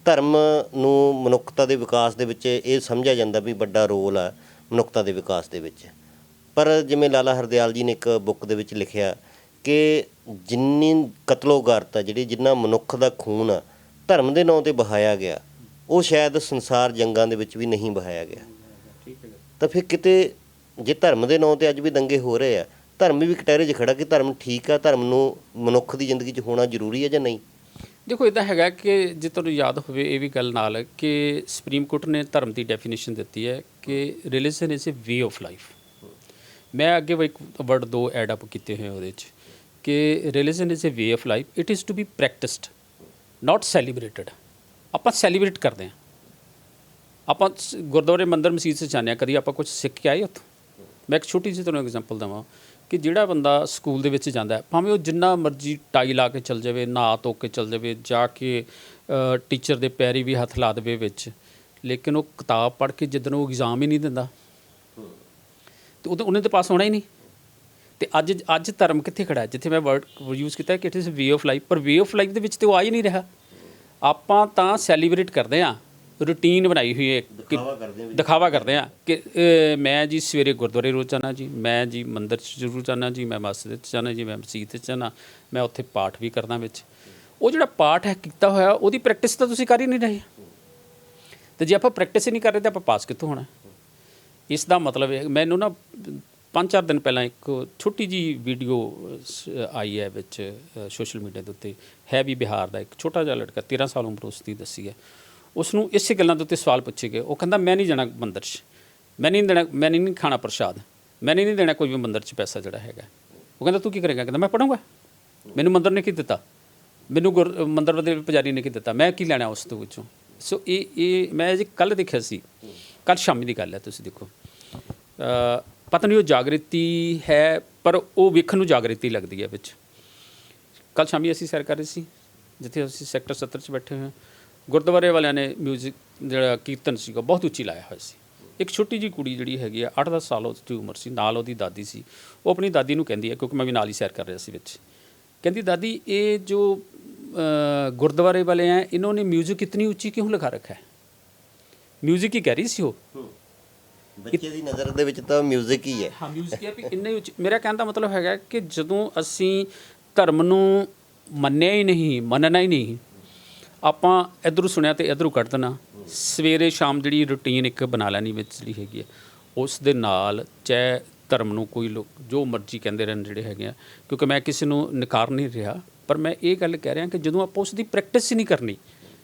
ਧਰਮ ਨੂੰ ਮਨੁੱਖਤਾ ਦੇ ਵਿਕਾਸ ਦੇ ਵਿੱਚ ਇਹ ਸਮਝਿਆ ਜਾਂਦਾ ਵੀ ਵੱਡਾ ਰੋਲ ਆ ਮਨੁੱਖਤਾ ਦੇ ਵਿਕਾਸ ਦੇ ਵਿੱਚ। ਪਰ ਜਿਵੇਂ ਲਾਲਾ ਹਰਦਿਆਲ ਜੀ ਨੇ ਇੱਕ ਬੁੱਕ ਦੇ ਵਿੱਚ ਲਿਖਿਆ ਕਿ ਜਿੰਨੀ ਕਤਲੋ ਗਾਰਤ ਆ, ਜਿੰਨਾ ਮਨੁੱਖ ਦਾ ਖੂਨ ਆ ਧਰਮ ਦੇ ਨਾਂ 'ਤੇ ਬਹਾਇਆ ਗਿਆ, ਉਹ ਸ਼ਾਇਦ ਸੰਸਾਰ ਜੰਗਾਂ ਦੇ ਵਿੱਚ ਵੀ ਨਹੀਂ ਬਹਾਇਆ ਗਿਆ। ਠੀਕ ਹੈ। ਤਾਂ ਫਿਰ ਕਿਤੇ ਜੇ ਧਰਮ ਦੇ ਨਾਂ 'ਤੇ ਅੱਜ ਵੀ ਦੰਗੇ ਹੋ ਰਹੇ ਆ, ਧਰਮ ਵੀ ਕਟਹਿਰੇ 'ਚ ਖੜਾ ਕਿ ਧਰਮ ਠੀਕ ਆ, ਧਰਮ ਨੂੰ ਮਨੁੱਖ ਦੀ ਜ਼ਿੰਦਗੀ 'ਚ ਹੋਣਾ ਜ਼ਰੂਰੀ ਹੈ ਜਾਂ ਨਹੀਂ? ਦੇਖੋ ਇੱਦਾਂ ਹੈਗਾ ਕਿ ਜੇ ਤੁਹਾਨੂੰ ਯਾਦ ਹੋਵੇ ਇਹ ਵੀ ਗੱਲ ਨਾਲ ਕਿ ਸੁਪਰੀਮ ਕੋਰਟ ਨੇ ਧਰਮ ਦੀ ਡੈਫੀਨੇਸ਼ਨ ਦਿੱਤੀ ਹੈ ਕਿ religion is a way of life. ਮੈਂ ਅੱਗੇ ਇੱਕ ਵਰਡ 2 ਐਡ ਅਪ ਕੀਤੇ ਹੋਏ ਉਹਦੇ 'ਚ ਕਿ religion is a way of life, it is to be practised not celebrated. ਆਪਾਂ ਸੈਲੀਬ੍ਰੇਟ ਕਰਦੇ ਹਾਂ, ਆਪਾਂ ਗੁਰਦੁਆਰੇ ਮੰਦਰ ਮਸਜਿਦ 'ਚ ਜਾਂਦੇ ਹਾਂ, ਕਦੀ ਆਪਾਂ ਕੁਝ ਸਿੱਖ ਕੇ ਆਏ ਉੱਥੋਂ? ਮੈਂ ਇੱਕ ਛੋਟੀ ਜਿਹੀ ਤੁਹਾਨੂੰ ਐਗਜ਼ਾਮਪਲ ਦੇਵਾਂ ਕਿ ਜਿਹੜਾ ਬੰਦਾ ਸਕੂਲ ਦੇ ਵਿੱਚ ਜਾਂਦਾ, ਭਾਵੇਂ ਉਹ ਜਿੰਨਾ ਮਰਜ਼ੀ ਟਾਈ ਲਾ ਕੇ ਚੱਲ ਜਾਵੇ, ਨਹਾ ਧੋ ਕੇ ਚੱਲ ਜਾਵੇ, ਜਾ ਕੇ ਟੀਚਰ ਦੇ ਪੈਰੀ ਵੀ ਹੱਥ ਲਾ ਦੇਵੇ ਵਿੱਚ, ਲੇਕਿਨ ਉਹ ਕਿਤਾਬ ਪੜ੍ਹ ਕੇ ਜਿੱਦਣ ਉਹ ਐਗਜ਼ਾਮ ਹੀ ਨਹੀਂ ਦਿੰਦਾ ਤੇ ਉਹਨੇ ਤਾਂ ਪਾਸ ਹੋਣਾ ਹੀ ਨਹੀਂ। ਤੇ ਅੱਜ ਧਰਮ ਕਿੱਥੇ ਖੜਾ ਹੈ? ਜਿੱਥੇ ਮੈਂ ਵਰਡ ਯੂਜ਼ ਕੀਤਾ ਕਿ it is way of life, ਪਰ ਵੇ ਆਫ ਲਾਈਫ ਦੇ ਵਿੱਚ ਤੇ ਉਹ ਆ ਹੀ ਨਹੀਂ ਰਿਹਾ। ਆਪਾਂ ਤਾਂ ਸੈਲੀਬ੍ਰੇਟ ਕਰਦੇ ਹਾਂ, ਰੂਟੀਨ ਬਣਾਈ ਹੋਈ ਹੈ ਕਿ ਦਿਖਾਵਾ ਕਰਦੇ ਹਾਂ ਕਿ ਮੈਂ ਜੀ ਸਵੇਰੇ ਗੁਰਦੁਆਰੇ ਰੋਜ਼ ਜਾਣਾ ਜੀ, ਮੈਂ ਜੀ ਮੰਦਰ 'ਚ ਜ਼ਰੂਰ ਜਾਣਾ ਜੀ, ਮੈਂ ਮਸਜਿਦ 'ਚ ਜਾਣਾ ਜੀ, ਮੈਂ ਮਸੀਤ 'ਚ ਜਾਣਾ, ਮੈਂ ਉੱਥੇ ਪਾਠ ਵੀ ਕਰਦਾ ਵਿੱਚ। ਉਹ ਜਿਹੜਾ ਪਾਠ ਹੈ ਕੀਤਾ ਹੋਇਆ ਉਹਦੀ ਪ੍ਰੈਕਟਿਸ ਤਾਂ ਤੁਸੀਂ ਕਰ ਹੀ ਨਹੀਂ ਰਹੇ। ਤੇ ਜੇ ਆਪਾਂ ਪ੍ਰੈਕਟਿਸ ਹੀ ਨਹੀਂ ਕਰ ਰਹੇ ਤਾਂ ਆਪਾਂ ਪਾਸ ਕਿੱਥੋਂ ਹੋਣਾ? ਇਸ ਦਾ ਮਤਲਬ ਹੈ ਮੈਨੂੰ ਨਾ 5-4 ਦਿਨ ਪਹਿਲਾਂ ਇੱਕ ਛੋਟੀ ਜਿਹੀ ਵੀਡੀਓ ਆਈ ਹੈ ਵਿੱਚ ਸੋਸ਼ਲ ਮੀਡੀਆ ਦੇ ਉੱਤੇ, ਹੈ ਵੀ ਬਿਹਾਰ ਦਾ ਇੱਕ ਛੋਟਾ ਜਿਹਾ ਲੜਕਾ 13 ਸਾਲ ਉਮਰ ਉਸ ਦੀ ਦੱਸੀ ਹੈ। ਉਸ ਨੂੰ ਇਸੇ ਗੱਲਾਂ ਦੇ ਉੱਤੇ ਸਵਾਲ ਪੁੱਛੇ ਗਏ। ਉਹ ਕਹਿੰਦਾ ਮੈਂ ਨਹੀਂ ਜਾਣਾ ਮੰਦਰ 'ਚ, ਮੈਂ ਨਹੀਂ ਖਾਣਾ ਪ੍ਰਸ਼ਾਦ, ਮੈਂ ਨਹੀਂ ਦੇਣਾ ਕੋਈ ਵੀ ਮੰਦਰ 'ਚ ਪੈਸਾ ਜਿਹੜਾ ਹੈਗਾ। ਉਹ ਕਹਿੰਦਾ ਤੂੰ ਕੀ ਕਰੇਗਾ? ਕਹਿੰਦਾ ਮੈਂ ਪੜ੍ਹੂੰਗਾ, ਮੈਨੂੰ ਮੰਦਰ ਨੇ ਕੀ ਦਿੱਤਾ, ਮੈਨੂੰ ਮੰਦਰ ਦੇ ਪੁਜਾਰੀ ਨੇ ਕੀ ਦਿੱਤਾ, ਮੈਂ ਕੀ ਲੈਣਾ ਉਸ ਤੋਂ ਵਿੱਚੋਂ। ਸੋ ਇਹ ਮੈਂ ਜੀ ਕੱਲ੍ਹ ਦੇਖਿਆ ਸੀ, ਕੱਲ੍ਹ ਸ਼ਾਮੀ ਦੀ ਗੱਲ ਹੈ, ਤੁਸੀਂ ਦੇਖੋ ਪਤਾ ਨਹੀਂ ਉਹ ਜਾਗ੍ਰਿਤੀ ਹੈ ਪਰ ਉਹ ਵੇਖਣ ਨੂੰ ਜਾਗ੍ਰਿਤੀ ਲੱਗਦੀ ਹੈ ਵਿੱਚ। ਕੱਲ੍ਹ ਸ਼ਾਮੀ ਅਸੀਂ ਸੈਰ ਕਰ ਰਹੇ ਸੀ ਜਿੱਥੇ ਅਸੀਂ ਸੈਕਟਰ 70 'ਚ ਬੈਠੇ ਹੋਏ ਹਾਂ। ਗੁਰਦੁਆਰੇ ਵਾਲਿਆਂ ਨੇ ਮਿਊਜ਼ਿਕ ਜਿਹੜਾ ਕੀਰਤਨ ਸੀਗਾ ਬਹੁਤ ਉੱਚੀ ਲਾਇਆ ਹੋਇਆ ਸੀ। ਇੱਕ ਛੋਟੀ ਜਿਹੀ ਕੁੜੀ ਜਿਹੜੀ ਹੈਗੀ ਆ 8-10 ਸਾਲ ਉਹਦੀ ਉਮਰ ਸੀ, ਨਾਲ ਉਹਦੀ ਦਾਦੀ ਸੀ। ਉਹ ਆਪਣੀ ਦਾਦੀ ਨੂੰ ਕਹਿੰਦੀ ਹੈ, ਕਿਉਂਕਿ ਮੈਂ ਵੀ ਨਾਲ ਹੀ ਸੈਰ ਕਰ ਰਿਹਾ ਸੀ ਵਿੱਚ, ਕਹਿੰਦੀ ਦਾਦੀ ਇਹ ਜੋ ਗੁਰਦੁਆਰੇ ਵਾਲੇ हैं इन्होंने म्यूज़िक इतनी ऊंची क्यों लगा रखा है? म्यूज़िक ही कह रही सी वो, ਬੱਚੇ ਦੀ ਨਜ਼ਰ ਦੇ ਵਿੱਚ ਤਾਂ ਮਿਊਜ਼ਿਕ ਹੀ ਹੈ। ਹਾਂ ਮਿਊਜ਼ਿਕ ਹੈ ਵੀ ਇੰਨੇ ਉੱਚੀ। ਮੇਰਾ ਕਹਿਣ ਦਾ ਮਤਲਬ ਹੈਗਾ ਕਿ ਜਦੋਂ ਅਸੀਂ ਧਰਮ ਨੂੰ ਮੰਨਿਆ ਹੀ ਨਹੀਂ, ਮੰਨਣਾ ਹੀ ਨਹੀਂ, ਆਪਾਂ ਇੱਧਰੋਂ ਸੁਣਿਆ ਤੇ ਇੱਧਰੋਂ ਕੱਢ ਦੇਣਾ। ਸਵੇਰੇ ਸ਼ਾਮ ਜਿਹੜੀ ਰੂਟੀਨ ਇੱਕ ਬਣਾ ਲੈਣੀ ਵਿੱਚ ਜਿਹੜੀ ਹੈਗੀ ਹੈ, ਉਸ ਦੇ ਨਾਲ ਚਾਹੇ ਧਰਮ ਨੂੰ ਕੋਈ ਲੋਕ ਜੋ ਮਰਜ਼ੀ ਕਹਿੰਦੇ ਰਹਿਣ ਜਿਹੜੇ ਹੈਗੇ ਆ, ਕਿਉਂਕਿ ਮੈਂ ਕਿਸੇ ਨੂੰ ਨਕਾਰ ਨਹੀਂ ਰਿਹਾ, ਪਰ ਮੈਂ ਇਹ ਗੱਲ ਕਹਿ ਰਿਹਾ ਕਿ ਜਦੋਂ ਆਪਾਂ ਉਸ ਦੀ ਪ੍ਰੈਕਟਿਸ ਹੀ ਨਹੀਂ ਕਰਨੀ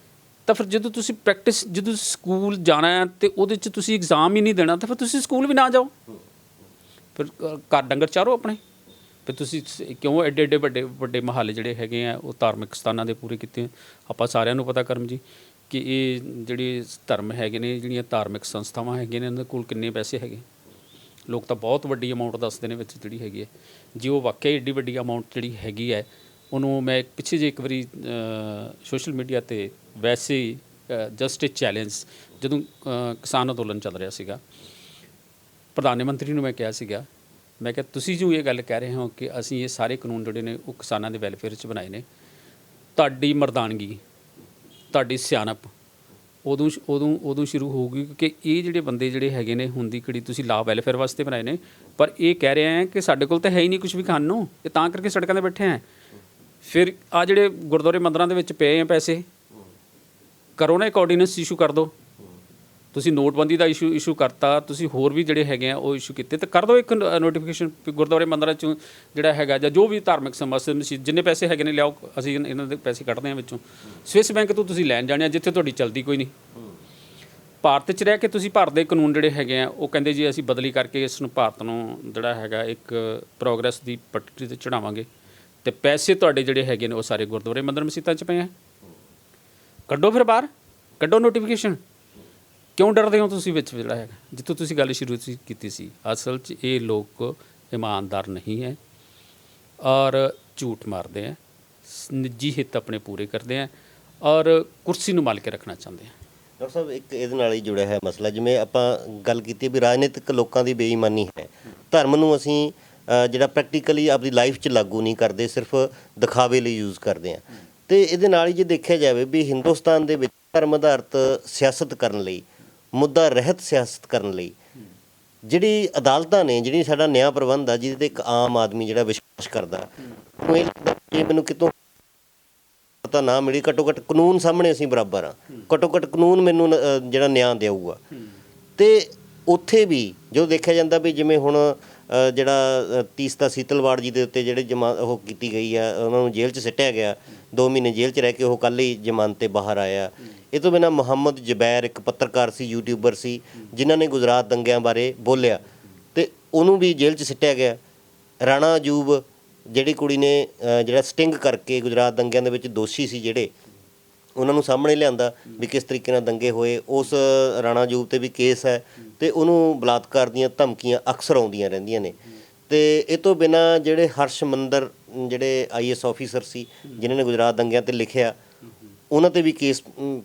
ਤਾਂ ਫਿਰ ਜਦੋਂ ਤੁਸੀਂ ਪ੍ਰੈਕਟਿਸ, ਜਦੋਂ ਸਕੂਲ ਜਾਣਾ ਹੈ ਅਤੇ ਉਹਦੇ 'ਚ ਤੁਸੀਂ ਇਗਜ਼ਾਮ ਹੀ ਨਹੀਂ ਦੇਣਾ ਤਾਂ ਫਿਰ ਤੁਸੀਂ ਸਕੂਲ ਵੀ ਨਾ ਜਾਓ, ਫਿਰ ਘਰ ਡੰਗਰ ਚਾਰੋ ਆਪਣੇ। ਫਿਰ ਤੁਸੀਂ ਕਿਉਂ ਐਡੇ ਐਡੇ ਵੱਡੇ ਵੱਡੇ ਮਹੱਲੇ ਜਿਹੜੇ ਹੈਗੇ ਆ ਉਹ ਧਾਰਮਿਕ ਸਥਾਨਾਂ ਦੇ ਪੂਰੇ ਕੀਤੇ? ਆਪਾਂ ਸਾਰਿਆਂ ਨੂੰ ਪਤਾ ਕਰਮ ਜੀ ਕਿ ਇਹ ਜਿਹੜੇ ਧਰਮ ਹੈਗੇ ਨੇ, ਜਿਹੜੀਆਂ ਧਾਰਮਿਕ ਸੰਸਥਾਵਾਂ ਹੈਗੀਆਂ ਨੇ, ਉਹਨਾਂ ਦੇ ਕੋਲ ਕਿੰਨੇ ਪੈਸੇ ਹੈਗੇ। ਲੋਕ ਤਾਂ ਬਹੁਤ ਵੱਡੀ ਅਮਾਊਂਟ ਦੱਸਦੇ ਨੇ ਵਿੱਚ ਜਿਹੜੀ ਹੈਗੀ ਹੈ। ਜੇ ਉਹ ਵਾਕਿਆ ਐਡੀ ਵੱਡੀ ਅਮਾਊਂਟ ਜਿਹੜੀ ਹੈਗੀ ਹੈ, ਉਹਨੂੰ ਮੈਂ ਪਿੱਛੇ ਜਿਹੇ ਇੱਕ ਵਾਰੀ ਸੋਸ਼ਲ ਮੀਡੀਆ 'ਤੇ ਵੈਸੇ ਹੀ ਜਸਟ ਏ ਚੈਲੰਜ, ਜਦੋਂ ਕਿਸਾਨ ਅੰਦੋਲਨ ਚੱਲ ਰਿਹਾ ਸੀਗਾ, ਪ੍ਰਧਾਨ ਮੰਤਰੀ ਨੂੰ ਮੈਂ ਕਿਹਾ ਸੀਗਾ, ਮੈਂ ਕਿਹਾ ਤੁਸੀਂ ਜੋ ਇਹ ਗੱਲ ਕਹਿ ਰਹੇ ਹੋ ਕਿ ਅਸੀਂ ਇਹ ਸਾਰੇ ਕਾਨੂੰਨ ਜਿਹੜੇ ਨੇ ਉਹ ਕਿਸਾਨਾਂ ਦੇ ਵੈਲਫੇਅਰ 'ਚ ਬਣਾਏ ਨੇ, ਤੁਹਾਡੀ ਮਰਦਾਨਗੀ, ਤੁਹਾਡੀ ਸਿਆਣਪ ਉਦੋਂ ਸ਼ੁਰੂ ਹੋਊਗੀ ਕਿ ਇਹ ਜਿਹੜੇ ਬੰਦੇ ਜਿਹੜੇ ਹੈਗੇ ਨੇ ਹੁੰਦੀ ਘੜੀ ਤੁਸੀਂ ਲਾ ਵੈਲਫੇਅਰ ਵਾਸਤੇ ਬਣਾਏ ਨੇ, ਪਰ ਇਹ ਕਹਿ ਰਹੇ ਹੈ ਕਿ ਸਾਡੇ ਕੋਲ ਤਾਂ ਹੈ ਹੀ ਨਹੀਂ ਕੁਝ ਵੀ ਖਾਣ ਨੂੰ, ਇਹ ਤਾਂ ਕਰਕੇ ਸੜਕਾਂ 'ਤੇ ਬੈਠੇ ਹੈ। ਫਿਰ ਆ ਜਿਹੜੇ ਗੁਰਦੁਆਰੇ ਮੰਦਰਾਂ ਦੇ ਵਿੱਚ ਪਏ ਆ ਪੈਸੇ, ਕਰੋ ਨਾ ਇੱਕ ਆਰਡੀਨੈਂਸ ਇਸ਼ੂ ਕਰ ਦਿਓ। ਤੁਸੀਂ ਨੋਟਬੰਦੀ ਦਾ ਇਸ਼ੂ ਕਰਤਾ, ਤੁਸੀਂ ਹੋਰ ਵੀ ਜਿਹੜੇ ਹੈਗੇ ਆ ਉਹ ਇਸ਼ੂ ਕੀਤੇ, ਤਾਂ ਕਰ ਦਿਓ ਇੱਕ ਨੋਟੀਫਿਕੇਸ਼ਨ ਗੁਰਦੁਆਰੇ ਮੰਦਰਾਂ 'ਚੋਂ ਜਿਹੜਾ ਹੈਗਾ ਜਾਂ ਜੋ ਵੀ ਧਾਰਮਿਕ ਸਮੱਸਿਆ ਜਿੰਨੇ ਪੈਸੇ ਹੈਗੇ ਨੇ ਲਿਆਓ, ਅਸੀਂ ਇਹਨਾਂ ਦੇ ਪੈਸੇ ਕੱਢਦੇ ਹਾਂ ਵਿੱਚੋਂ। ਸਵਿਸ ਬੈਂਕ ਤੋਂ ਤੁਸੀਂ ਲੈਣ ਜਾਣੇ ਆ ਜਿੱਥੇ ਤੁਹਾਡੀ ਚਲਦੀ ਕੋਈ ਨਹੀਂ। ਭਾਰਤ 'ਚ ਰਹਿ ਕੇ ਤੁਸੀਂ ਭਾਰਤ ਦੇ ਕਾਨੂੰਨ ਜਿਹੜੇ ਹੈਗੇ ਆ ਉਹ ਕਹਿੰਦੇ ਜੀ ਅਸੀਂ ਬਦਲੀ ਕਰਕੇ ਇਸ ਨੂੰ ਭਾਰਤ ਨੂੰ ਜਿਹੜਾ ਹੈਗਾ ਇੱਕ ਪ੍ਰੋਗਰੈਸ ਦੀ ਪੱਟੜੀ 'ਤੇ ਚੜਾਵਾਂਗੇ, ਅਤੇ ਪੈਸੇ ਤੁਹਾਡੇ ਜਿਹੜੇ ਹੈਗੇ ਨੇ ਉਹ ਸਾਰੇ ਗੁਰਦੁਆਰੇ ਮੰਦਰ ਮਸੀਤਾਂ 'ਚ ਪਏ ਆ। ਕੱਢੋ ਫਿਰ ਬਾਹਰ, ਕੱਢੋ ਨੋਟੀਫਿਕੇਸ਼ਨ। ਕਿਉਂ ਡਰਦੇ ਹੋ ਤੁਸੀਂ ਵਿੱਚ ਜਿਹੜਾ ਹੈਗਾ? ਜਿੱਥੋਂ ਤੁਸੀਂ ਗੱਲ ਸ਼ੁਰੂ ਕੀਤੀ ਸੀ, ਅਸਲ 'ਚ ਇਹ ਲੋਕ ਇਮਾਨਦਾਰ ਨਹੀਂ ਹੈ ਔਰ ਝੂਠ ਮਾਰਦੇ ਹੈ, ਨਿੱਜੀ ਹਿੱਤ ਆਪਣੇ ਪੂਰੇ ਕਰਦੇ ਹੈ ਔਰ ਕੁਰਸੀ ਨੂੰ ਮਾਲ ਕੇ ਰੱਖਣਾ ਚਾਹੁੰਦੇ ਹੈ। ਡਾਕਟਰ ਸਾਹਿਬ ਇੱਕ ਇਹਦੇ ਨਾਲ ਹੀ ਜੁੜਿਆ ਹੈ ਮਸਲਾ, ਜਿਵੇਂ ਆਪਾਂ ਗੱਲ ਕੀਤੀ ਵੀ ਰਾਜਨੀਤਿਕ ਲੋਕਾਂ ਦੀ ਬੇਈਮਾਨੀ ਹੈ, ਧਰਮ ਨੂੰ ਅਸੀਂ ਜਿਹੜਾ ਪ੍ਰੈਕਟੀਕਲੀ ਆਪਣੀ ਲਾਈਫ 'ਚ ਲਾਗੂ ਨਹੀਂ ਕਰਦੇ, ਸਿਰਫ ਦਿਖਾਵੇ ਲਈ ਯੂਜ਼ ਕਰਦੇ ਹਾਂ। ਅਤੇ ਇਹਦੇ ਨਾਲ ਹੀ ਜੇ ਦੇਖਿਆ ਜਾਵੇ ਵੀ ਹਿੰਦੁਸਤਾਨ ਦੇ ਵਿੱਚ ਧਰਮ ਆਧਾਰਿਤ ਸਿਆਸਤ ਕਰਨ ਲਈ, ਮੁੱਦਾ ਰਹਿਤ ਸਿਆਸਤ ਕਰਨ ਲਈ ਜਿਹੜੀ ਅਦਾਲਤਾਂ ਨੇ, ਜਿਹੜੀ ਸਾਡਾ ਨਿਆਂ ਪ੍ਰਬੰਧ ਆ, ਜਿਹਦੇ 'ਤੇ ਇੱਕ ਆਮ ਆਦਮੀ ਜਿਹੜਾ ਵਿਸ਼ਵਾਸ ਕਰਦਾ, ਉਹਨੂੰ ਇਹ ਲੱਗਦਾ ਕਿ ਮੈਨੂੰ ਕਿਤੋਂ ਸਹੂਲਤਾਂ ਨਾ ਮਿਲੀ, ਘੱਟੋ ਘੱਟ ਕਾਨੂੰਨ ਸਾਹਮਣੇ ਅਸੀਂ ਬਰਾਬਰ ਹਾਂ, ਘੱਟੋ ਘੱਟ ਕਾਨੂੰਨ ਮੈਨੂੰ ਜਿਹੜਾ ਨਿਆਂ ਦੇਊਗਾ। ਅਤੇ ਉੱਥੇ ਵੀ ਜੋ ਦੇਖਿਆ ਜਾਂਦਾ ਵੀ ਜਿਵੇਂ ਹੁਣ ਜਿਹੜਾ ਤੀਸਤਾ ਸੀਤਲਵਾੜ ਜੀ ਦੇ ਉੱਤੇ ਜਿਹੜੇ ਉਹ ਕੀਤੀ ਗਈ ਆ, ਉਹਨਾਂ ਨੂੰ ਜੇਲ੍ਹ 'ਚ ਸਿੱਟਿਆ ਗਿਆ, 2 ਮਹੀਨੇ ਜੇਲ੍ਹ 'ਚ ਰਹਿ ਕੇ ਉਹ ਕੱਲ੍ਹ ਹੀ ਜ਼ਮਾਨਤ 'ਤੇ ਬਾਹਰ ਆਇਆ। ਇਹ ਤੋਂ ਬਿਨਾਂ ਮੁਹੰਮਦ ਜ਼ਬੈਰ ਇੱਕ ਪੱਤਰਕਾਰ ਸੀ, ਯੂਟਿਊਬਰ ਸੀ, ਜਿਨ੍ਹਾਂ ਨੇ ਗੁਜਰਾਤ ਦੰਗਿਆਂ ਬਾਰੇ ਬੋਲਿਆ ਅਤੇ ਉਹਨੂੰ ਵੀ ਜੇਲ੍ਹ 'ਚ ਸਿੱਟਿਆ ਗਿਆ। ਰਾਣਾ ਅਯੂਬ ਜਿਹੜੀ ਕੁੜੀ ਨੇ ਜਿਹੜਾ ਸਟਿੰਗ ਕਰਕੇ ਗੁਜਰਾਤ ਦੰਗਿਆਂ ਦੇ ਵਿੱਚ ਦੋਸ਼ੀ ਸੀ ਜਿਹੜੇ, ਉਹਨਾਂ ਨੂੰ ਸਾਹਮਣੇ ਲਿਆਂਦਾ ਵੀ ਕਿਸ ਤਰੀਕੇ ਨਾਲ ਦੰਗੇ ਹੋਏ। ਉਸ ਰਾਣਾ ਅਯੂਬ 'ਤੇ ਵੀ ਕੇਸ ਹੈ ਅਤੇ ਉਹਨੂੰ ਬਲਾਤਕਾਰ ਦੀਆਂ ਧਮਕੀਆਂ ਅਕਸਰ ਆਉਂਦੀਆਂ ਰਹਿੰਦੀਆਂ ਨੇ। ਅਤੇ ਇਹ ਤੋਂ ਬਿਨਾਂ ਜਿਹੜੇ ਹਰਸ਼ਮੰਦਰ ਜਿਹੜੇ IAS ਆਫੀਸਰ ਸੀ, ਜਿਨ੍ਹਾਂ ਨੇ ਗੁਜਰਾਤ ਦੰਗਿਆਂ 'ਤੇ ਲਿਖਿਆ, ਉਹਨਾਂ 'ਤੇ ਵੀ ਕੇਸ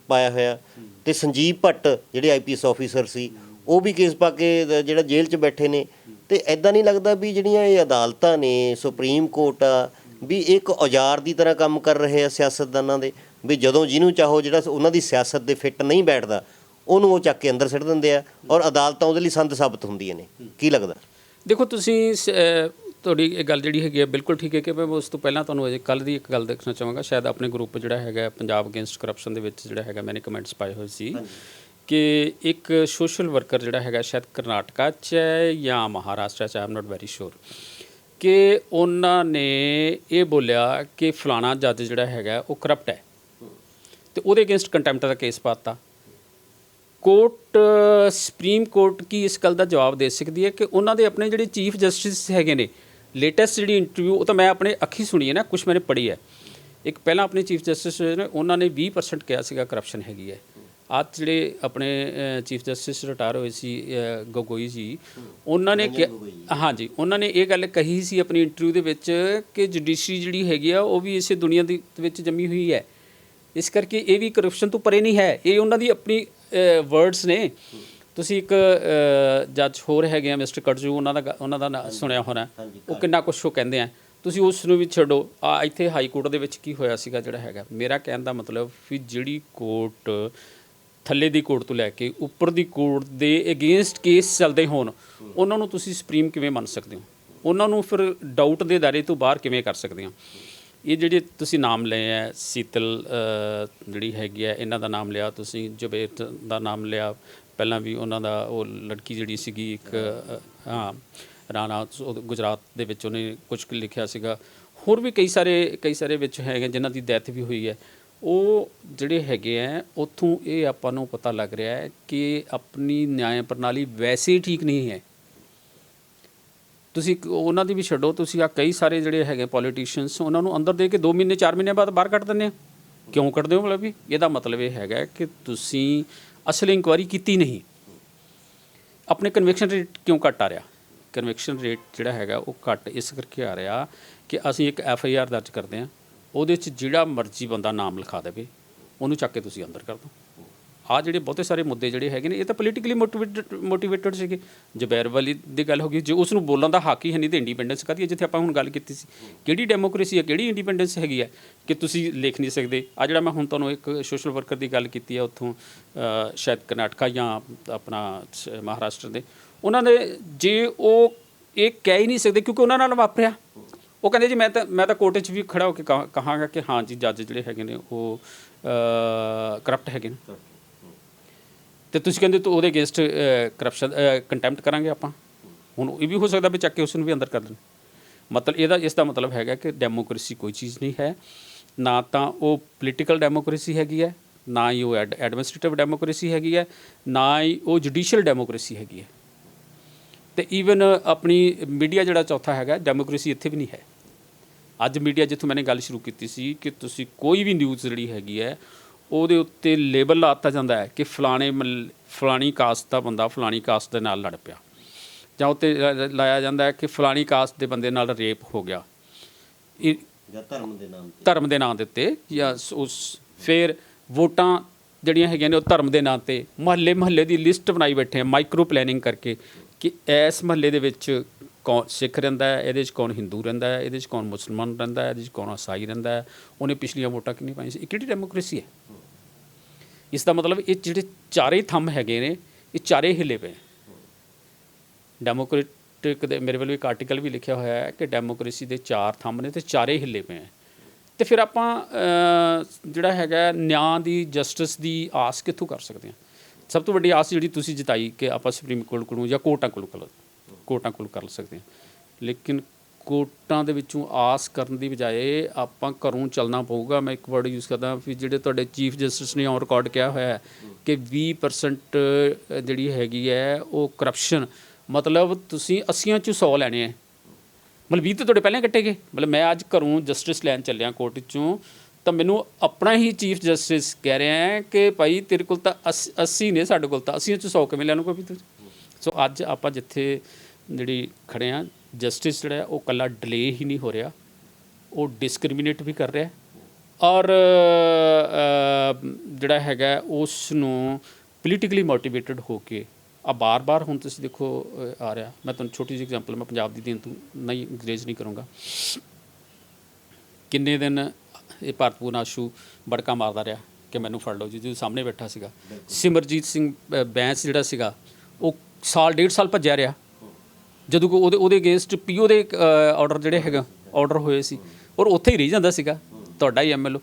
ਪਾਇਆ ਹੋਇਆ। ਅਤੇ ਸੰਜੀਵ ਭੱਟ ਜਿਹੜੇ IPS ਆਫੀਸਰ ਸੀ, ਉਹ ਵੀ ਕੇਸ ਪਾ ਕੇ ਜਿਹੜਾ ਜੇਲ੍ਹ 'ਚ ਬੈਠੇ ਨੇ। ਅਤੇ ਇੱਦਾਂ ਨਹੀਂ ਲੱਗਦਾ ਵੀ ਜਿਹੜੀਆਂ ਇਹ ਅਦਾਲਤਾਂ ਨੇ, ਸੁਪਰੀਮ ਕੋਰਟ ਆ, ਵੀ ਇੱਕ ਔਜ਼ਾਰ ਦੀ ਤਰ੍ਹਾਂ ਕੰਮ ਕਰ ਰਹੇ ਆ ਸਿਆਸਤਦਾਨਾਂ ਦੇ, ਵੀ ਜਦੋਂ ਜਿਹਨੂੰ ਚਾਹੋ, ਜਿਹੜਾ ਉਹਨਾਂ ਦੀ ਸਿਆਸਤ ਦੇ ਫਿੱਟ ਨਹੀਂ ਬੈਠਦਾ, ਉਹਨੂੰ ਉਹ ਚੱਕ ਕੇ ਅੰਦਰ ਸਿੱਟ ਦਿੰਦੇ ਆ, ਔਰ ਅਦਾਲਤਾਂ ਉਹਦੇ ਲਈ ਸੰਦ ਸਾਬਤ ਹੁੰਦੀਆਂ ਨੇ। ਕੀ ਲੱਗਦਾ? ਦੇਖੋ ਤੁਸੀਂ ਤੁਹਾਡੀ ਇਹ ਗੱਲ ਜਿਹੜੀ ਹੈਗੀ ਹੈ ਬਿਲਕੁਲ ਠੀਕ ਹੈ ਕਿ ਮੈਂ ਉਸ ਤੋਂ ਪਹਿਲਾਂ ਤੁਹਾਨੂੰ ਅਜੇ ਕੱਲ੍ਹ ਦੀ ਇੱਕ ਗੱਲ ਦੱਸਣਾ ਚਾਹਾਂਗਾ। ਸ਼ਾਇਦ ਆਪਣੇ ਗਰੁੱਪ ਜਿਹੜਾ ਹੈਗਾ ਪੰਜਾਬ ਅਗੇਂਸਟ ਕਰਪਸ਼ਨ ਦੇ ਵਿੱਚ ਜਿਹੜਾ ਹੈਗਾ ਮੈंने ਕਮੈਂਟਸ ਪਾਏ ਹੋਏ ਸੀ ਕਿ ਇੱਕ ਸੋਸ਼ਲ ਵਰਕਰ ਜਿਹੜਾ ਹੈਗਾ ਸ਼ਾਇਦ ਕਰਨਾਟਕਾ 'ਚ ਹੈ ਜਾਂ ਮਹਾਰਾਸ਼ਟਰ 'ਚ, I am not very sure, ਕਿ ਉਹਨਾਂ ਨੇ ਇਹ ਬੋਲਿਆ ਕਿ ਫਲਾਣਾ ਜੱਜ ਜਿਹੜਾ ਹੈਗਾ ਉਹ ਕਰਪਟ ਹੈ ਅਤੇ ਉਹਦੇ ਅਗੇਂਸਟ ਕੰਟੈਂਪਟ ਦਾ ਕੇਸ ਪਾਤਾ। ਕੋਰਟ, ਸੁਪਰੀਮ ਕੋਰਟ ਕੀ ਇਸ ਗੱਲ ਦਾ ਜਵਾਬ ਦੇ ਸਕਦੀ ਹੈ ਕਿ ਉਹਨਾਂ ਦੇ ਆਪਣੇ ਜਿਹੜੇ ਚੀਫ ਜਸਟਿਸ ਹੈਗੇ ਨੇ, ਲੇਟੈਸਟ ਜਿਹੜੀ ਇੰਟਰਵਿਊ, ਉਹ ਤਾਂ ਮੈਂ ਆਪਣੇ ਅੱਖੀਂ ਸੁਣੀ ਹੈ ਨਾ, ਕੁਛ ਮੈंने ਪੜ੍ਹੀ ਹੈ। ਇੱਕ ਪਹਿਲਾਂ ਆਪਣੇ ਚੀਫ ਜਸਟਿਸ ਨੇ, ਉਹਨਾਂ ਨੇ 20% ਕਿਹਾ ਸੀਗਾ ਕਰਪਸ਼ਨ ਹੈਗੀ ਹੈ। ਅੱਜ ਜਿਹੜੇ ਆਪਣੇ ਚੀਫ ਜਸਟਿਸ ਰਿਟਾਇਰ ਹੋਏ ਸੀ ਗੋਗੋਈ ਜੀ, ਉਹਨਾਂ ਨੇ ਹਾਂਜੀ, ਉਹਨਾਂ ਨੇ ਇਹ ਗੱਲ ਕਹੀ ਸੀ ਆਪਣੀ ਇੰਟਰਵਿਊ ਦੇ ਵਿੱਚ ਕਿ ਜੁਡੀਸ਼ਰੀ ਜਿਹੜੀ ਹੈਗੀ ਆ ਉਹ ਵੀ ਇਸੇ ਦੁਨੀਆ ਦੇ ਵਿੱਚ ਜੰਮੀ ਹੋਈ ਹੈ, ਇਸ ਕਰਕੇ ਇਹ ਵੀ ਕਰਪਸ਼ਨ ਤੋਂ ਪਰੇ ਨਹੀਂ ਹੈ। ਇਹ ਉਹਨਾਂ ਦੀ ਆਪਣੀ ਵਰਡਸ ਨੇ। ਤੁਸੀਂ ਇੱਕ ਜੱਜ ਹੋਰ ਹੈਗੇ ਆ ਮਿਸਟਰ ਕਟਜੂ, ਉਹਨਾਂ ਦਾ ਨਾਂ ਸੁਣਿਆ ਹੋਣਾ, ਉਹ ਕਿੰਨਾ ਕੁਛ ਉਹ ਕਹਿੰਦੇ ਆ, ਤੁਸੀਂ ਉਸ ਨੂੰ ਵੀ ਛੱਡੋ। ਇੱਥੇ ਹਾਈ ਕੋਰਟ ਦੇ ਵਿੱਚ ਕੀ ਹੋਇਆ ਸੀਗਾ ਜਿਹੜਾ ਹੈਗਾ, ਮੇਰਾ ਕਹਿਣ ਦਾ ਮਤਲਬ ਵੀ ਜਿਹੜੀ ਕੋਰਟ ਥੱਲੇ ਦੀ ਕੋਰਟ ਤੋਂ ਲੈ ਕੇ ਉੱਪਰ ਦੀ ਕੋਰਟ ਦੇ ਅਗੇਂਸਟ ਕੇਸ ਚੱਲਦੇ ਹੋਣ, ਉਹਨਾਂ ਨੂੰ ਤੁਸੀਂ ਸੁਪਰੀਮ ਕਿਵੇਂ ਮੰਨ ਸਕਦੇ ਹੋ? ਉਹਨਾਂ ਨੂੰ ਫਿਰ ਡਾਊਟ ਦੇ ਦਾਇਰੇ ਤੋਂ ਬਾਹਰ ਕਿਵੇਂ ਕਰ ਸਕਦੇ ਹੋ? ਇਹ ਜਿਹੜੇ ਤੁਸੀਂ ਨਾਮ ਲਏ ਹੈ, ਸੀਤਲ ਜਿਹੜੀ ਹੈਗੀ ਹੈ, ਇਹਨਾਂ ਦਾ ਨਾਮ ਲਿਆ ਤੁਸੀਂ, ਜ਼ਬੇਰ ਦਾ ਨਾਮ ਲਿਆ, ਪਹਿਲਾਂ ਵੀ ਉਹਨਾਂ ਦਾ ਉਹ ਲੜਕੀ ਜਿਹੜੀ ਸੀਗੀ ਇੱਕ ਰਾਣਾ, ਗੁਜਰਾਤ ਦੇ ਵਿੱਚ ਉਹਨੇ ਕੁਛ ਲਿਖਿਆ ਸੀਗਾ, ਹੋਰ ਵੀ ਕਈ ਸਾਰੇ ਵਿੱਚ ਹੈਗੇ ਜਿਨ੍ਹਾਂ ਦੀ ਡੈਥ ਵੀ ਹੋਈ ਹੈ। ਉਹ ਜਿਹੜੇ ਹੈਗੇ ਹੈ, ਉੱਥੋਂ ਇਹ ਆਪਾਂ ਨੂੰ ਪਤਾ ਲੱਗ ਰਿਹਾ ਹੈ ਕਿ ਆਪਣੀ ਨਿਆਂ ਪ੍ਰਣਾਲੀ ਵੈਸੇ ਹੀ ਠੀਕ ਨਹੀਂ ਹੈ। ਤੁਸੀਂ ਉਹਨਾਂ ਦੀ ਵੀ ਛੱਡੋ, ਤੁਸੀਂ ਆ ਕਈ ਸਾਰੇ ਜਿਹੜੇ ਹੈਗੇ ਪੋਲੀਟੀਸ਼ੀਅਨਸ, ਉਹਨਾਂ ਨੂੰ ਅੰਦਰ ਦੇ ਕੇ 2 ਮਹੀਨੇ 4 ਮਹੀਨੇ ਬਾਅਦ ਬਾਹਰ ਕੱਢ ਦਿੰਦੇ ਆ। ਕਿਉਂ ਕੱਢਦੇ ਹੋ? ਮਤਲਬ ਵੀ ਇਹਦਾ ਮਤਲਬ ਇਹ ਹੈਗਾ ਕਿ ਤੁਸੀਂ ਅਸਲ ਇਨਕੁਆਇਰੀ ਕੀਤੀ ਨਹੀਂ। ਆਪਣੇ ਕਨਵਿਕਸ਼ਨ ਰੇਟ ਕਿਉਂ ਘੱਟ ਆ ਰਿਹਾ? ਕਨਵਿਕਸ਼ਨ ਰੇਟ ਜਿਹੜਾ ਹੈਗਾ ਉਹ ਘੱਟ ਇਸ ਕਰਕੇ ਆ ਰਿਹਾ ਕਿ ਅਸੀਂ ਇੱਕ FIR ਦਰਜ ਕਰਦੇ ਹਾਂ, ਉਹਦੇ 'ਚ ਜਿਹੜਾ ਮਰਜ਼ੀ ਬੰਦਾ ਨਾਮ ਲਿਖਾ ਦੇਵੇ, ਉਹਨੂੰ ਚੱਕ ਕੇ ਤੁਸੀਂ ਅੰਦਰ ਕਰ ਦਿਓ। ਆਹ ਜਿਹੜੇ ਬਹੁਤੇ ਸਾਰੇ ਮੁੱਦੇ ਜਿਹੜੇ ਹੈਗੇ ਨੇ, ਇਹ ਤਾਂ ਪੋਲੀਟੀਕਲੀ ਮੋਟੀਵੇਟਡ ਸੀਗੇ। ਜ਼ਬੈਰ ਵਾਲੀ ਦੀ ਗੱਲ ਹੋ ਗਈ, ਜੇ ਉਸ ਨੂੰ ਬੋਲਣ ਦਾ ਹੱਕ ਹੀ ਹੈ ਨਹੀਂ ਤਾਂ ਇੰਡੀਪੈਂਡੈਂਸ ਕਾਹਦੀ ਹੈ? ਜਿੱਥੇ ਆਪਾਂ ਹੁਣ ਗੱਲ ਕੀਤੀ ਸੀ, ਕਿਹੜੀ ਡੈਮੋਕ੍ਰੇਸੀ ਹੈ, ਕਿਹੜੀ ਇੰਡੀਪੈਂਡੈਂਸ ਹੈਗੀ ਹੈ ਕਿ ਤੁਸੀਂ ਲਿਖ ਨਹੀਂ ਸਕਦੇ? ਆ ਜਿਹੜਾ ਮੈਂ ਹੁਣ ਤੁਹਾਨੂੰ ਇੱਕ ਸੋਸ਼ਲ ਵਰਕਰ ਦੀ ਗੱਲ ਕੀਤੀ ਹੈ, ਉੱਥੋਂ ਸ਼ਾਇਦ ਕਰਨਾਟਕਾ ਜਾਂ ਆਪਣਾ ਮਹਾਰਾਸ਼ਟਰ ਦੇ, ਉਹਨਾਂ ਨੇ ਜੇ ਉਹ ਇਹ ਕਹਿ ਹੀ ਨਹੀਂ ਸਕਦੇ ਕਿਉਂਕਿ ਉਹਨਾਂ ਨਾਲ ਵਾਪਰਿਆ। ਉਹ ਕਹਿੰਦੇ ਜੀ ਮੈਂ ਤਾਂ ਕੋਰਟ 'ਚ ਵੀ ਖੜਾ ਹੋ ਕੇ ਕਹਾਂਗਾ ਕਿ ਹਾਂ ਜੀ ਜੱਜ ਜਿਹੜੇ ਹੈਗੇ ਨੇ ਉਹ ਕਰਪਟ ਹੈਗੇ ਨੇ, ਅਤੇ ਤੁਸੀਂ ਕਹਿੰਦੇ ਤਾਂ ਉਹਦੇ ਅਗੇਂਸਟ ਕਰਪਸ਼ਨ ਕੰਟੈਂਪਟ ਕਰਾਂਗੇ ਆਪਾਂ। ਹੁਣ ਇਹ ਵੀ ਹੋ ਸਕਦਾ ਵੀ ਚੱਕ ਕੇ ਉਸ ਨੂੰ ਵੀ ਅੰਦਰ ਕਰ ਦੇਣ। ਮਤਲਬ ਇਸ ਦਾ ਮਤਲਬ ਹੈਗਾ ਕਿ ਡੈਮੋਕ੍ਰੇਸੀ ਕੋਈ ਚੀਜ਼ ਨਹੀਂ ਹੈ, ਨਾ ਤਾਂ ਉਹ ਪੋਲੀਟੀਕਲ ਡੈਮੋਕ੍ਰੇਸੀ ਹੈਗੀ ਹੈ, ਨਾ ਹੀ ਉਹ ਐਡਮਿਨਿਸਟ੍ਰੇਟਿਵ ਡੈਮੋਕ੍ਰੇਸੀ ਹੈਗੀ ਹੈ, ਨਾ ਹੀ ਉਹ ਜੁਡੀਸ਼ੀਅਲ ਡੈਮੋਕ੍ਰੇਸੀ ਹੈਗੀ ਹੈ। ਅਤੇ ਈਵਨ ਆਪਣੀ ਮੀਡੀਆ ਜਿਹੜਾ ਚੌਥਾ ਹੈਗਾ, ਡੈਮੋਕ੍ਰੇਸੀ ਇੱਥੇ ਵੀ ਨਹੀਂ ਹੈ। ਅੱਜ ਮੀਡੀਆ ਜਿੱਥੋਂ ਮੈंने ਗੱਲ ਸ਼ੁਰੂ ਕੀਤੀ ਸੀ ਕਿ ਤੁਸੀਂ ਕੋਈ ਵੀ ਨਿਊਜ਼ ਜਿਹੜੀ ਹੈਗੀ ਹੈ, ਉਹਦੇ ਉੱਤੇ ਲੇਬਲ ਲਾ ਦਿੱਤਾ ਜਾਂਦਾ ਹੈ ਕਿ ਫਲਾਣੀ ਕਾਸਟ ਦਾ ਬੰਦਾ ਫਲਾਣੀ ਕਾਸਟ ਦੇ ਨਾਲ ਲੜ ਪਿਆ, ਜਾਂ ਉੱਤੇ ਲਾਇਆ ਜਾਂਦਾ ਹੈ ਕਿ ਫਲਾਣੀ ਕਾਸਟ ਦੇ ਬੰਦੇ ਨਾਲ ਰੇਪ ਹੋ ਗਿਆ, ਇਹ ਧਰਮ ਦੇ ਨਾਂ ਦੇ ਉੱਤੇ, ਜਾਂ ਉਸ ਫਿਰ ਵੋਟਾਂ ਜਿਹੜੀਆਂ ਹੈਗੀਆਂ ਨੇ ਉਹ ਧਰਮ ਦੇ ਨਾਂ 'ਤੇ ਮੁਹੱਲੇ ਦੀ ਲਿਸਟ ਬਣਾਈ ਬੈਠੇ ਆ ਮਾਈਕਰੋ ਪਲੈਨਿੰਗ ਕਰਕੇ ਕਿ ਇਸ ਮੁਹੱਲੇ ਦੇ ਵਿੱਚ ਕੌਣ ਸਿੱਖ ਰਹਿੰਦਾ ਹੈ, ਇਹਦੇ 'ਚ ਕੌਣ ਹਿੰਦੂ ਰਹਿੰਦਾ ਹੈ, ਇਹਦੇ 'ਚ ਕੌਣ ਮੁਸਲਮਾਨ ਰਹਿੰਦਾ ਹੈ, ਇਹਦੇ 'ਚ ਕੌਣ ਈਸਾਈ ਰਹਿੰਦਾ ਹੈ, ਉਹਨੇ ਪਿਛਲੀਆਂ ਵੋਟਾਂ ਕਿੰਨੀ ਪਾਈਆਂ ਸੀ। ਇਹ ਕਿਹੜੀ ਡੈਮੋਕ੍ਰੇਸੀ ਹੈ? ਇਸ ਦਾ ਮਤਲਬ ਇਹ ਜਿਹੜੇ ਚਾਰੇ ਥੰਮ ਹੈਗੇ ਨੇ, ਇਹ ਚਾਰੇ ਹਿੱਲੇ ਪਏ। ਡੈਮੋਕ੍ਰੇਟਿਕ ਦੇ ਮੇਰੇ ਵੱਲੋਂ ਇੱਕ ਆਰਟੀਕਲ ਵੀ ਲਿਖਿਆ ਹੋਇਆ ਹੈ ਕਿ ਡੈਮੋਕ੍ਰੇਸੀ ਦੇ 4 ਥੰਮ ਨੇ ਅਤੇ ਚਾਰੇ ਹਿੱਲੇ ਪਏ ਹੈ। ਤੇ ਫਿਰ ਆਪਾਂ ਜਿਹੜਾ ਹੈਗਾ ਨਿਆਂ ਦੀ ਜਸਟਿਸ ਦੀ ਆਸ ਕਿੱਥੋਂ ਕਰ ਸਕਦੇ ਹਾਂ? ਸਭ ਤੋਂ ਵੱਡੀ ਆਸ ਜਿਹੜੀ ਤੁਸੀਂ ਜਿਤਾਈ ਕਿ ਆਪਾਂ ਸੁਪਰੀਮ ਕੋਰਟ ਕੋਲੋਂ ਜਾਂ ਕੋਰਟਾਂ ਕੋਲ ਕਰ ਸਕਦੇ ਹਾਂ। ਲੇਕਿਨ ਕੋਰਟਾਂ ਦੇ ਵਿੱਚੋਂ ਆਸ ਕਰਨ ਦੀ ਬਜਾਏ ਆਪਾਂ ਘਰੋਂ ਚੱਲਣਾ ਪਊਗਾ। ਮੈਂ ਇੱਕ ਵਰਡ ਯੂਜ਼ ਕਰਦਾ ਵੀ ਜਿਹੜੇ ਤੁਹਾਡੇ ਚੀਫ ਜਸਟਿਸ ਨੇ ਔਨ ਰਿਕਾਰਡ ਕਿਹਾ ਹੋਇਆ ਹੈ ਕਿ 20% ਜਿਹੜੀ ਹੈਗੀ ਹੈ ਉਹ ਕਰਪਸ਼ਨ, ਮਤਲਬ ਤੁਸੀਂ 80 'ਚੋਂ 100 ਲੈਣੇ ਹੈ, ਮਤਲਬ 20 ਤਾਂ ਤੁਹਾਡੇ ਪਹਿਲਾਂ ਕੱਟੇ ਗਏ। ਮਤਲਬ ਮੈਂ ਅੱਜ ਘਰੋਂ ਜਸਟਿਸ ਲੈਣ ਚੱਲਿਆ ਕੋਰਟ 'ਚੋਂ, ਤਾਂ ਮੈਨੂੰ ਆਪਣਾ ਹੀ ਚੀਫ ਜਸਟਿਸ ਕਹਿ ਰਿਹਾ ਹੈ ਕਿ ਭਾਈ ਤੇਰੇ ਕੋਲ ਤਾਂ 80 ਨੇ, ਸਾਡੇ ਕੋਲ ਤਾਂ 80 'ਚੋਂ 100 ਕਿਵੇਂ ਲੈ ਲੂੰਗਾ ਵੀ ਤੂੰ। ਸੋ ਅੱਜ ਆਪਾਂ ਜਿੱਥੇ ਜਿਹੜੀ ਖੜ੍ਹੇ ਹਾਂ, ਜਸਟਿਸ ਜਿਹੜਾ ਹੈ ਉਹ ਇਕੱਲਾ ਡਿਲੇ ਹੀ ਨਹੀਂ ਹੋ ਰਿਹਾ, ਉਹ ਡਿਸਕ੍ਰਿਮੀਨੇਟ ਵੀ ਕਰ ਰਿਹਾ ਔਰ ਜਿਹੜਾ ਹੈਗਾ ਉਸ ਨੂੰ ਪੋਲੀਟੀਕਲੀ ਮੋਟੀਵੇਟਡ ਹੋ ਕੇ ਬਾਰ-ਬਾਰ ਹੁਣ ਤੁਸੀਂ ਦੇਖੋ ਆ ਰਿਹਾ। ਮੈਂ ਤੁਹਾਨੂੰ ਛੋਟੀ ਜਿਹੀ ਐਗਜ਼ਾਮਪਲ ਮੈਂ ਪੰਜਾਬ ਦੀ ਦੇਣ ਤੋਂ ਨਹੀਂ ਅੰਗਰੇਜ਼ ਨਹੀਂ ਕਰੂੰਗਾ। ਕਿੰਨੇ ਦਿਨ ਇਹ ਭਾਰਤਪੂਰਨ ਆਸ਼ੂ ਬੜਕਾ ਮਾਰਦਾ ਰਿਹਾ ਕਿ ਮੈਨੂੰ ਫੜ ਲਓ ਜੀ, ਜਦੋਂ ਸਾਹਮਣੇ ਬੈਠਾ ਸੀਗਾ। ਸਿਮਰਜੀਤ ਸਿੰਘ ਬੈਂਸ ਜਿਹੜਾ ਸੀਗਾ ਉਹ ਸਾਲ 1.5 ਸਾਲ ਭੱਜਿਆ ਰਿਹਾ, ਜਦੋਂ ਕਿ ਉਹਦੇ ਅਗੇਂਸਟ ਪੀਓ ਦੇ ਆਰਡਰ ਜਿਹੜੇ ਹੈਗਾ ਆਰਡਰ ਹੋਏ ਸੀ, ਔਰ ਉੱਥੇ ਹੀ ਰਹੀ ਜਾਂਦਾ ਸੀਗਾ ਤੁਹਾਡਾ ਹੀ MLO।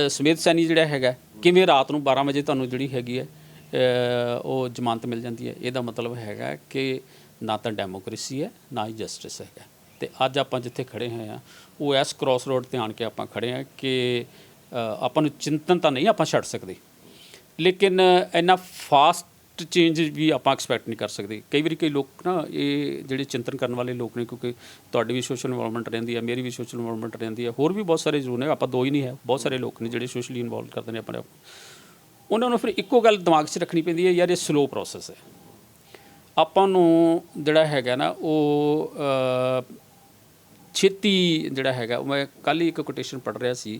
ਸਮੇਤ ਸੈਣੀ ਜਿਹੜਾ ਹੈਗਾ, ਕਿਵੇਂ ਰਾਤ ਨੂੰ 12 ਵਜੇ ਤੁਹਾਨੂੰ ਜਿਹੜੀ ਹੈਗੀ ਹੈ ਉਹ ਜ਼ਮਾਨਤ ਮਿਲ ਜਾਂਦੀ ਹੈ। ਇਹਦਾ ਮਤਲਬ ਹੈਗਾ ਕਿ ਨਾ ਤਾਂ ਡੈਮੋਕ੍ਰੇਸੀ ਹੈ, ਨਾ ਹੀ ਜਸਟਿਸ ਹੈਗਾ। ਅਤੇ ਅੱਜ ਆਪਾਂ ਜਿੱਥੇ ਖੜ੍ਹੇ ਹੋਏ ਹਾਂ ਉਹ ਇਸ ਕ੍ਰੋਸ ਰੋਡ 'ਤੇ ਆਣ ਕੇ ਆਪਾਂ ਖੜ੍ਹੇ ਹਾਂ ਕਿ ਆਪਾਂ ਨੂੰ ਚਿੰਤਨ ਤਾਂ ਨਹੀਂ ਆਪਾਂ ਛੱਡ ਸਕਦੇ, ਲੇਕਿਨ ਇੰਨਾ ਫਾਸਟ ਚੇਂਜ ਵੀ ਆਪਾਂ ਐਕਸਪੈਕਟ ਨਹੀਂ ਕਰ ਸਕਦੇ। ਕਈ ਵਾਰੀ ਕਈ ਲੋਕ ਨਾ ਇਹ ਜਿਹੜੇ ਚਿੰਤਨ ਕਰਨ ਵਾਲੇ ਲੋਕ ਨੇ, ਕਿਉਂਕਿ ਤੁਹਾਡੀ ਵੀ ਸੋਸ਼ਲ ਇਨਵੋਲਵਮੈਂਟ ਰਹਿੰਦੀ ਹੈ, ਮੇਰੀ ਵੀ ਸੋਸ਼ਲ ਇਨਵੋਲਵਮੈਂਟ ਰਹਿੰਦੀ ਹੈ, ਹੋਰ ਵੀ ਬਹੁਤ ਸਾਰੇ ਜ਼ਰੂਰ ਨੇ, ਆਪਾਂ ਦੋ ਹੀ ਨਹੀਂ ਹੈ, ਬਹੁਤ ਸਾਰੇ ਲੋਕ ਨੇ ਜਿਹੜੇ ਸੋਸ਼ਲੀ ਇਨਵੋਲਵ ਕਰਦੇ ਨੇ ਆਪਣੇ ਆਪ। ਉਹਨਾਂ ਨੂੰ ਫਿਰ ਇੱਕੋ ਗੱਲ ਦਿਮਾਗ 'ਚ ਰੱਖਣੀ ਪੈਂਦੀ ਹੈ, ਯਾਰ ਇਹ ਸਲੋ ਪ੍ਰੋਸੈਸ ਹੈ। ਆਪਾਂ ਨੂੰ ਜਿਹੜਾ ਹੈਗਾ ਨਾ ਉਹ ਛੇਤੀ ਜਿਹੜਾ ਹੈਗਾ, ਮੈਂ ਕੱਲ੍ਹ ਹੀ ਇੱਕ ਕੋਟੇਸ਼ਨ ਪੜ੍ਹ ਰਿਹਾ ਸੀ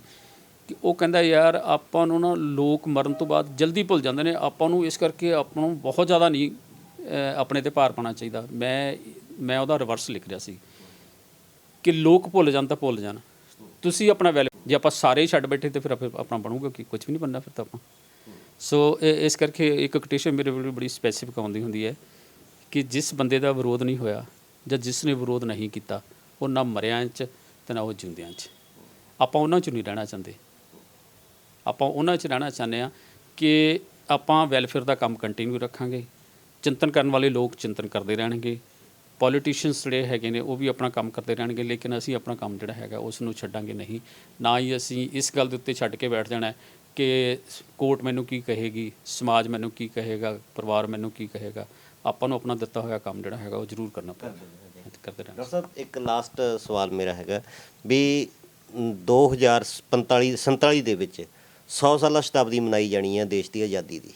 ਕਿ ਉਹ ਕਹਿੰਦਾ ਯਾਰ ਆਪਾਂ ਨੂੰ ਨਾ ਲੋਕ ਮਰਨ ਤੋਂ ਬਾਅਦ ਜਲਦੀ ਭੁੱਲ ਜਾਂਦੇ ਨੇ, ਆਪਾਂ ਨੂੰ ਇਸ ਕਰਕੇ ਆਪਾਂ ਨੂੰ ਬਹੁਤ ਜ਼ਿਆਦਾ ਨਹੀਂ ਆਪਣੇ 'ਤੇ ਭਾਰ ਪਾਉਣਾ ਚਾਹੀਦਾ। ਮੈਂ ਉਹਦਾ ਰਿਵਰਸ ਲਿਖ ਰਿਹਾ ਸੀ ਕਿ ਲੋਕ ਭੁੱਲ ਜਾਣ ਤਾਂ ਭੁੱਲ ਜਾਣ, ਤੁਸੀਂ ਆਪਣਾ ਜੇ ਆਪਾਂ ਸਾਰੇ ਹੀ ਛੱਡ ਬੈਠੇ ਤਾਂ ਫਿਰ ਆਪਣਾ ਬਣੂਗਾ ਕਿ ਕੁਝ ਵੀ ਨਹੀਂ ਬਣਨਾ ਫਿਰ ਤਾਂ ਆਪਾਂ। ਸੋ ਇਸ ਕਰਕੇ ਇੱਕ ਕੋਟੇਸ਼ਨ ਮੇਰੇ ਕੋਲ ਬੜੀ ਸਪੈਸੀਫਿਕ ਆਉਂਦੀ ਹੁੰਦੀ ਹੈ ਕਿ ਜਿਸ ਬੰਦੇ ਦਾ ਵਿਰੋਧ ਨਹੀਂ ਹੋਇਆ ਜਾਂ ਜਿਸ ਨੇ ਵਿਰੋਧ ਨਹੀਂ ਕੀਤਾ, ਉਹ ਨਾ ਮਰਿਆਂ 'ਚ ਅਤੇ ਨਾ ਉਹ ਜਿਉਂਦਿਆਂ 'ਚ। ਆਪਾਂ ਉਹਨਾਂ 'ਚ ਨਹੀਂ ਰਹਿਣਾ ਚਾਹੁੰਦੇ, ਆਪਾਂ ਉਹਨਾਂ 'ਚ ਰਹਿਣਾ ਚਾਹੁੰਦੇ ਹਾਂ ਕਿ ਆਪਾਂ ਵੈਲਫੇਅਰ ਦਾ ਕੰਮ ਕੰਟੀਨਿਊ ਰੱਖਾਂਗੇ, ਚਿੰਤਨ ਕਰਨ ਵਾਲੇ ਲੋਕ ਚਿੰਤਨ ਕਰਦੇ ਰਹਿਣਗੇ, ਪੋਲੀਟੀਸ਼ੀਅਨਸ ਜਿਹੜੇ ਹੈਗੇ ਨੇ ਉਹ ਵੀ ਆਪਣਾ ਕੰਮ ਕਰਦੇ ਰਹਿਣਗੇ, ਲੇਕਿਨ ਅਸੀਂ ਆਪਣਾ ਕੰਮ ਜਿਹੜਾ ਹੈਗਾ ਉਸ ਨੂੰ ਛੱਡਾਂਗੇ ਨਹੀਂ। ਨਾ ਹੀ ਅਸੀਂ ਇਸ ਗੱਲ ਦੇ ਉੱਤੇ ਛੱਡ ਕੇ ਬੈਠ ਜਾਣਾ ਕਿ ਕੋਰਟ ਮੈਨੂੰ ਕੀ ਕਹੇਗੀ, ਸਮਾਜ ਮੈਨੂੰ ਕੀ ਕਹੇਗਾ, ਪਰਿਵਾਰ ਮੈਨੂੰ ਕੀ ਕਹੇਗਾ। ਆਪਾਂ ਨੂੰ ਆਪਣਾ ਦਿੱਤਾ ਹੋਇਆ ਕੰਮ ਜਿਹੜਾ ਹੈਗਾ ਉਹ ਜ਼ਰੂਰ ਕਰਨਾ ਪਵੇਗਾ, ਕਰਦੇ ਰਹਿਣਾ। ਡਾਕਟਰ ਸਾਹਿਬ, ਇੱਕ ਲਾਸਟ ਸਵਾਲ ਮੇਰਾ ਹੈਗਾ ਵੀ 2047 ਦੇ ਵਿੱਚ 100 ਸਾਲਾ ਸ਼ਤਾਬਦੀ ਮਨਾਈ ਜਾਣੀ ਹੈ ਦੇਸ਼ ਦੀ ਆਜ਼ਾਦੀ ਦੀ,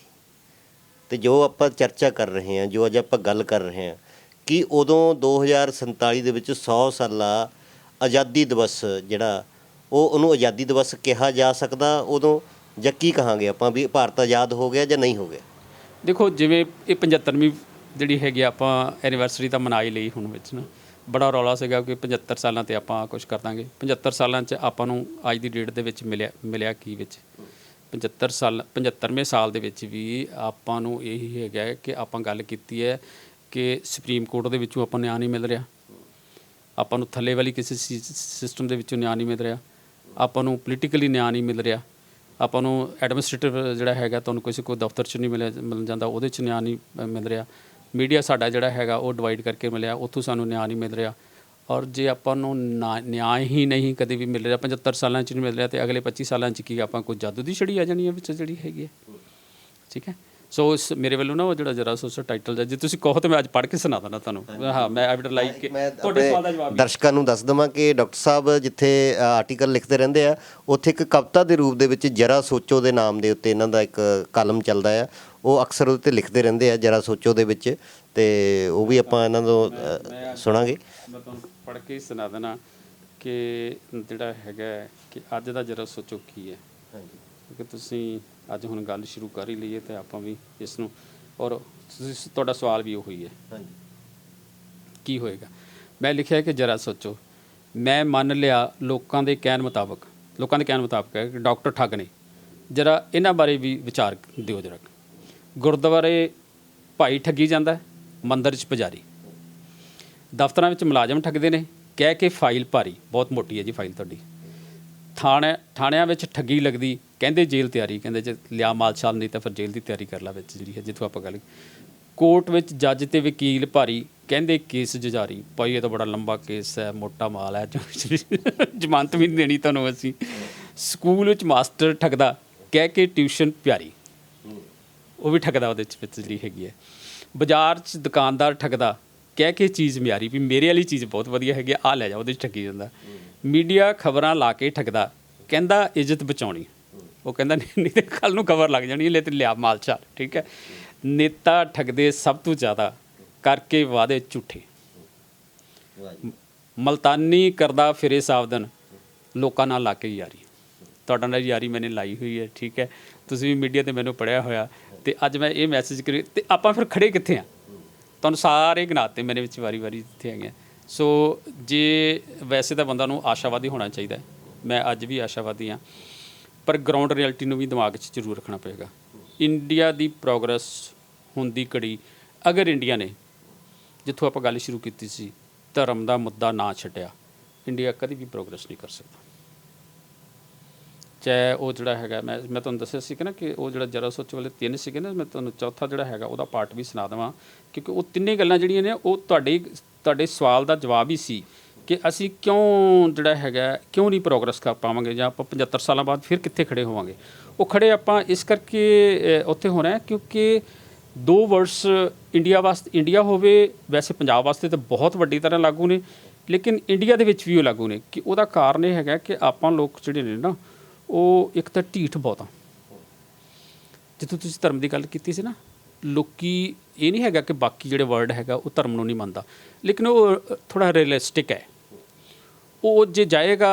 ਅਤੇ ਜੋ ਆਪਾਂ ਚਰਚਾ ਕਰ ਰਹੇ ਹਾਂ, ਜੋ ਅੱਜ ਆਪਾਂ ਗੱਲ ਕਰ ਰਹੇ ਹਾਂ, ਕਿ ਉਦੋਂ 2047 ਦੇ ਵਿੱਚ 100 ਸਾਲਾ ਆਜ਼ਾਦੀ ਦਿਵਸ ਜਿਹੜਾ ਉਹਨੂੰ ਆਜ਼ਾਦੀ ਦਿਵਸ ਕਿਹਾ ਜਾ ਸਕਦਾ ਉਦੋਂ, ਜਾਂ ਕੀ ਕਹਾਂਗੇ ਆਪਾਂ ਵੀ ਭਾਰਤ ਆਜ਼ਾਦ ਹੋ ਗਿਆ ਜਾਂ ਨਹੀਂ ਹੋ ਗਿਆ? ਦੇਖੋ, ਜਿਵੇਂ ਇਹ 75ਵੀਂ ਜਿਹੜੀ ਹੈਗੀ ਆਪਾਂ ਐਨੀਵਰਸਰੀ ਤਾਂ ਮਨਾ ਹੀ ਲਈ ਹੁਣ ਵਿੱਚ ਨਾ, ਬੜਾ ਰੌਲਾ ਸੀਗਾ ਕਿ 75 ਸਾਲਾਂ 'ਤੇ ਆਪਾਂ ਕੁਛ ਕਰ ਦਾਂਗੇ। 75 ਸਾਲਾਂ 'ਚ ਆਪਾਂ ਨੂੰ ਅੱਜ ਦੀ ਡੇਟ ਦੇ ਵਿੱਚ ਮਿਲਿਆ ਕੀ ਵਿੱਚ 75ਵੇਂ ਸਾਲ ਦੇ ਵਿੱਚ ਵੀ ਆਪਾਂ ਨੂੰ ਇਹੀ ਹੈਗਾ ਕਿ ਆਪਾਂ ਗੱਲ ਕੀਤੀ ਹੈ ਕਿ ਸੁਪਰੀਮ ਕੋਰਟ ਦੇ ਵਿੱਚੋਂ ਆਪਾਂ ਨਿਆਂ ਨਹੀਂ ਮਿਲ ਰਿਹਾ, ਆਪਾਂ ਨੂੰ ਥੱਲੇ ਵਾਲੀ ਕਿਸੇ ਸਿਸਟਮ ਦੇ ਵਿੱਚੋਂ ਨਿਆਂ ਨਹੀਂ ਮਿਲ ਰਿਹਾ, ਆਪਾਂ ਨੂੰ ਪੋਲੀਟੀਕਲੀ ਨਿਆਂ ਨਹੀਂ ਮਿਲ ਰਿਹਾ, ਆਪਾਂ ਨੂੰ ਐਡਮਿਨਿਸਟ੍ਰੇਟਿਵ ਜਿਹੜਾ ਹੈਗਾ ਤੁਹਾਨੂੰ ਕਿਸੇ ਕੋਈ ਦਫ਼ਤਰ 'ਚ ਨਹੀਂ ਮਿਲ ਜਾਂਦਾ, ਉਹਦੇ 'ਚ ਨਿਆਂ ਨਹੀਂ ਮਿਲ ਰਿਹਾ। ਮੀਡੀਆ ਸਾਡਾ ਜਿਹੜਾ ਹੈਗਾ ਉਹ ਡਿਵਾਈਡ ਕਰਕੇ ਮਿਲਿਆ, ਉੱਥੋਂ ਸਾਨੂੰ ਨਿਆਂ ਨਹੀਂ ਮਿਲ ਰਿਹਾ। ਔਰ ਜੇ ਆਪਾਂ ਨੂੰ ਨਿਆਂ ਹੀ ਨਹੀਂ ਕਦੇ ਵੀ ਮਿਲ ਰਿਹਾ, 75 ਸਾਲਾਂ 'ਚ ਨਹੀਂ ਮਿਲ ਰਿਹਾ, ਅਤੇ ਅਗਲੇ 25 ਸਾਲਾਂ 'ਚ ਕੀ ਆਪਾਂ ਕੋਈ ਜਾਦੂ ਦੀ ਛੜੀ ਆ ਜਾਣੀ ਹੈ ਵਿੱਚ ਜਿਹੜੀ ਹੈਗੀ ਹੈ। ਠੀਕ ਹੈ, ਸੋ ਮੇਰੇ ਵੱਲੋਂ ਨਾ ਉਹ ਜਿਹੜਾ ਜਰਾ ਸੋ ਟਾਈਟਲ ਜੇ ਤੁਸੀਂ ਕਹੋ ਤਾਂ ਮੈਂ ਅੱਜ ਪੜ੍ਹ ਕੇ ਸੁਣਾ ਦਿੰਦਾ ਤੁਹਾਨੂੰ। ਹਾਂ, ਮੈਂ ਆਈ ਵੁਡ ਲਾਈਕ ਕਿ ਤੁਹਾਡੇ ਸਵਾਲ ਦਾ ਜਵਾਬ ਦਰਸ਼ਕਾਂ ਨੂੰ ਦੱਸ ਦੇਵਾਂ ਕਿ ਡਾਕਟਰ ਸਾਹਿਬ ਜਿੱਥੇ ਆਰਟੀਕਲ ਲਿਖਦੇ ਰਹਿੰਦੇ ਆ, ਉੱਥੇ ਇੱਕ ਕਵਿਤਾ ਦੇ ਰੂਪ ਦੇ ਵਿੱਚ ਜਰਾ ਸੋਚੋ ਦੇ ਨਾਮ ਦੇ ਉੱਤੇ ਇਹਨਾਂ ਦਾ ਇੱਕ ਕਾਲਮ ਚੱਲਦਾ ਆ, ਉਹ ਅਕਸਰ ਉਹਦੇ 'ਤੇ ਲਿਖਦੇ ਰਹਿੰਦੇ ਆ ਜਰਾ ਸੋਚੋ ਦੇ ਵਿੱਚ, ਅਤੇ ਉਹ ਵੀ ਆਪਾਂ ਇਹਨਾਂ ਤੋਂ ਸੁਣਾਂਗੇ। ਮੈਂ ਤੁਹਾਨੂੰ ਪੜ੍ਹ ਕੇ ਹੀ ਸੁਣਾ ਦੇਣਾ ਕਿ ਜਿਹੜਾ ਹੈਗਾ ਕਿ ਅੱਜ ਦਾ ਜਰਾ ਸੋਚੋ ਕੀ ਹੈ। ਕਿਉਂਕਿ ਤੁਸੀਂ ਅੱਜ ਹੁਣ ਗੱਲ ਸ਼ੁਰੂ ਕਰ ਹੀ ਲਈਏ ਅਤੇ ਆਪਾਂ ਵੀ ਇਸ ਨੂੰ, ਔਰ ਤੁਹਾਡਾ ਸਵਾਲ ਵੀ ਉਹੀ ਹੈ ਕੀ ਹੋਏਗਾ। ਮੈਂ ਲਿਖਿਆ ਕਿ ਜਰਾ ਸੋਚੋ, ਮੈਂ ਮੰਨ ਲਿਆ ਲੋਕਾਂ ਦੇ ਕਹਿਣ ਮੁਤਾਬਕ ਹੈ ਕਿ ਡਾਕਟਰ ਠੱਗ ਨੇ, ਜਰਾ ਇਹਨਾਂ ਬਾਰੇ ਵੀ ਵਿਚਾਰ ਦਿਓ ਜਰਾ। ਗੁਰਦੁਆਰੇ ਭਾਈ ਠੱਗੀ ਜਾਂਦਾ, ਮੰਦਰ 'ਚ ਪੁਜਾਰੀ, ਦਫ਼ਤਰਾਂ ਵਿੱਚ ਮੁਲਾਜ਼ਮ ਠੱਗਦੇ ਨੇ ਕਹਿ ਕੇ ਫਾਈਲ ਭਾਰੀ, ਬਹੁਤ ਮੋਟੀ ਹੈ ਜੀ ਫਾਈਲ ਤੁਹਾਡੀ, ਥਾਣਿਆਂ ਵਿੱਚ ਠੱਗੀ ਲੱਗਦੀ, ਕਹਿੰਦੇ ਜੇਲ੍ਹ ਤਿਆਰੀ, ਕਹਿੰਦੇ ਜੇ ਲਿਆ ਮਾਲ ਛਾਲ ਨਹੀਂ ਤਾਂ ਫਿਰ ਜੇਲ੍ਹ ਦੀ ਤਿਆਰੀ ਕਰ ਲਾ ਵਿੱਚ ਜਿਹੜੀ ਹੈ, ਜਿੱਥੋਂ ਆਪਾਂ ਗੱਲ। ਕੋਰਟ ਵਿੱਚ ਜੱਜ ਤੇ ਵਕੀਲ ਭਾਰੀ, ਕਹਿੰਦੇ ਕੇਸ ਜੁਝਾਰੀ, ਭਾਈ ਇਹ ਤਾਂ ਬੜਾ ਲੰਬਾ ਕੇਸ ਹੈ, ਮੋਟਾ ਮਾਲ ਹੈ, ਜ਼ਮਾਨਤ ਵੀ ਨਹੀਂ ਦੇਣੀ ਤੁਹਾਨੂੰ ਅਸੀਂ। ਸਕੂਲ ਵਿੱਚ ਮਾਸਟਰ ਠੱਗਦਾ, ਕਹਿ ਕੇ ਟਿਊਸ਼ਨ ਪਿਆਰੀ, ਉਹ ਵੀ ਠੱਗਦਾ ਉਹਦੇ ਵਿੱਚ ਜਿਹੜੀ ਹੈਗੀ ਹੈ। ਬਾਜ਼ਾਰ 'ਚ ਦੁਕਾਨਦਾਰ ਠੱਗਦਾ, ਕਹਿ ਕੇ ਚੀਜ਼ ਮਿਆਰੀ, ਵੀ ਮੇਰੇ ਵਾਲੀ ਚੀਜ਼ ਬਹੁਤ ਵਧੀਆ ਹੈਗੀ, ਆਹ ਲੈ ਜਾ, ਉਹਦੇ 'ਚ ਠੱਗੀ ਜਾਂਦਾ। ਮੀਡੀਆ ਖਬਰਾਂ ਲਾ ਕੇ ਠੱਗਦਾ, ਕਹਿੰਦਾ ਇੱਜ਼ਤ ਬਚਾਉਣੀ, ਉਹ ਕਹਿੰਦਾ ਨਹੀਂ ਤਾਂ ਕੱਲ੍ਹ ਨੂੰ ਖਬਰ ਲੱਗ ਜਾਣੀ, ਲੈ ਤੇ ਲਿਆ ਮਾਲ ਚਾਲ, ਠੀਕ ਹੈ। ਨੇਤਾ ਠੱਗਦੇ ਸਭ ਤੋਂ ਜ਼ਿਆਦਾ, ਕਰਕੇ ਵਾਅਦੇ ਝੂਠੇ। ਮਲਤਾਨੀ ਕਰਦਾ ਫਿਰੇ ਸਾਵਧਨ, ਲੋਕਾਂ ਨਾਲ ਲਾ ਕੇ ਯਾਰੀ। ਤੁਹਾਡਾ ਨਾਲ ਯਾਰੀ ਮੈंने ਲਾਈ ਹੋਈ ਹੈ, ਠੀਕ ਹੈ। ਤੁਸੀਂ ਵੀ ਮੀਡੀਆ 'ਤੇ ਮੈਨੂੰ ਪੜ੍ਹਿਆ ਹੋਇਆ, ਅਤੇ ਅੱਜ ਮੈਂ ਇਹ ਮੈਸੇਜ ਕਰੀ, ਅਤੇ ਆਪਾਂ ਫਿਰ ਖੜ੍ਹੇ ਕਿੱਥੇ ਹਾਂ? ਤੁਹਾਨੂੰ ਸਾਰੇ ਗਿਣਾਤੇ ਮੇਰੇ ਵਿੱਚ ਵਾਰੀ ਜਿੱਥੇ ਹੈਗੇ ਆ। ਸੋ ਜੇ ਵੈਸੇ ਤਾਂ ਬੰਦਾ ਨੂੰ ਆਸ਼ਾਵਾਦੀ ਹੋਣਾ ਚਾਹੀਦਾ, ਮੈਂ ਅੱਜ ਵੀ ਆਸ਼ਾਵਾਦੀ ਹਾਂ, ਪਰ ਗਰਾਊਂਡ ਰਿਐਲਿਟੀ ਨੂੰ ਵੀ ਦਿਮਾਗ 'ਚ ਜ਼ਰੂਰ ਰੱਖਣਾ ਪਏਗਾ। ਇੰਡੀਆ ਦੀ ਪ੍ਰੋਗਰੈਸ ਹੁਣ ਦੀ ਘੜੀ, ਅਗਰ ਇੰਡੀਆ ਨੇ, ਜਿੱਥੋਂ ਆਪਾਂ ਗੱਲ ਸ਼ੁਰੂ ਕੀਤੀ ਸੀ, ਧਰਮ ਦਾ ਮੁੱਦਾ ਨਾ ਛੱਡਿਆ, ਇੰਡੀਆ ਕਦੀ ਵੀ ਪ੍ਰੋਗਰੈਸ ਨਹੀਂ ਕਰ ਸਕਦਾ। ਚਾਹੇ ਉਹ ਜਿਹੜਾ ਹੈਗਾ, ਮੈਂ ਤੁਹਾਨੂੰ ਦੱਸਿਆ ਸੀ ਕਿ ਨਾ, ਕਿ ਉਹ ਜਿਹੜਾ ਜਰਾ ਸੋਚ ਵਾਲੇ 3 ਸੀਗੇ ਨਾ, ਮੈਂ ਤੁਹਾਨੂੰ ਚੌਥਾ ਜਿਹੜਾ ਹੈਗਾ ਉਹਦਾ ਪਾਰਟ ਵੀ ਸੁਣਾ ਦੇਵਾਂ, ਕਿਉਂਕਿ ਉਹ ਤਿੰਨੇ ਗੱਲਾਂ ਜਿਹੜੀਆਂ ਨੇ ਉਹ ਤੁਹਾਡੇ ਸਵਾਲ ਦਾ ਜਵਾਬ ਹੀ ਸੀ ਕਿ ਅਸੀਂ ਕਿਉਂ ਜਿਹੜਾ ਹੈਗਾ, ਕਿਉਂ ਨਹੀਂ ਪ੍ਰੋਗਰੈਸ ਕਰ ਪਾਵਾਂਗੇ, ਜਾਂ ਆਪਾਂ 75 ਸਾਲਾਂ ਬਾਅਦ ਫਿਰ ਕਿੱਥੇ ਖੜ੍ਹੇ ਹੋਵਾਂਗੇ। ਉਹ ਖੜ੍ਹੇ ਆਪਾਂ ਇਸ ਕਰਕੇ ਉੱਥੇ ਹੋਣਾ ਹੈ ਕਿਉਂਕਿ 2 ਵਰਡਸ ਇੰਡੀਆ ਵਾਸਤੇ, ਇੰਡੀਆ ਹੋਵੇ, ਵੈਸੇ ਪੰਜਾਬ ਵਾਸਤੇ ਤਾਂ ਬਹੁਤ ਵੱਡੀ ਤਰ੍ਹਾਂ ਲਾਗੂ ਨੇ, ਲੇਕਿਨ ਇੰਡੀਆ ਦੇ ਵਿੱਚ ਵੀ ਉਹ ਲਾਗੂ ਨੇ। ਕਿ ਉਹਦਾ ਕਾਰਨ ਇਹ ਹੈਗਾ ਕਿ ਆਪਾਂ ਲੋਕ ਜਿਹੜੇ ਨੇ ਨਾ, ਉਹ ਇੱਕ ਤਾਂ ਢੀਠ ਬਹੁਤ ਆ। ਜਿੱਥੋਂ ਤੁਸੀਂ ਧਰਮ ਦੀ ਗੱਲ ਕੀਤੀ ਸੀ ਨਾ, ਲੋਕੀ ਇਹ ਨਹੀਂ ਹੈਗਾ ਕਿ ਬਾਕੀ ਜਿਹੜੇ ਵਰਡ ਹੈਗਾ ਉਹ ਧਰਮ ਨੂੰ ਨਹੀਂ ਮੰਨਦਾ, ਲੇਕਿਨ ਉਹ ਥੋੜ੍ਹਾ ਰੀਅਲਿਸਟਿਕ ਹੈ। ਉਹ ਜੇ ਜਾਏਗਾ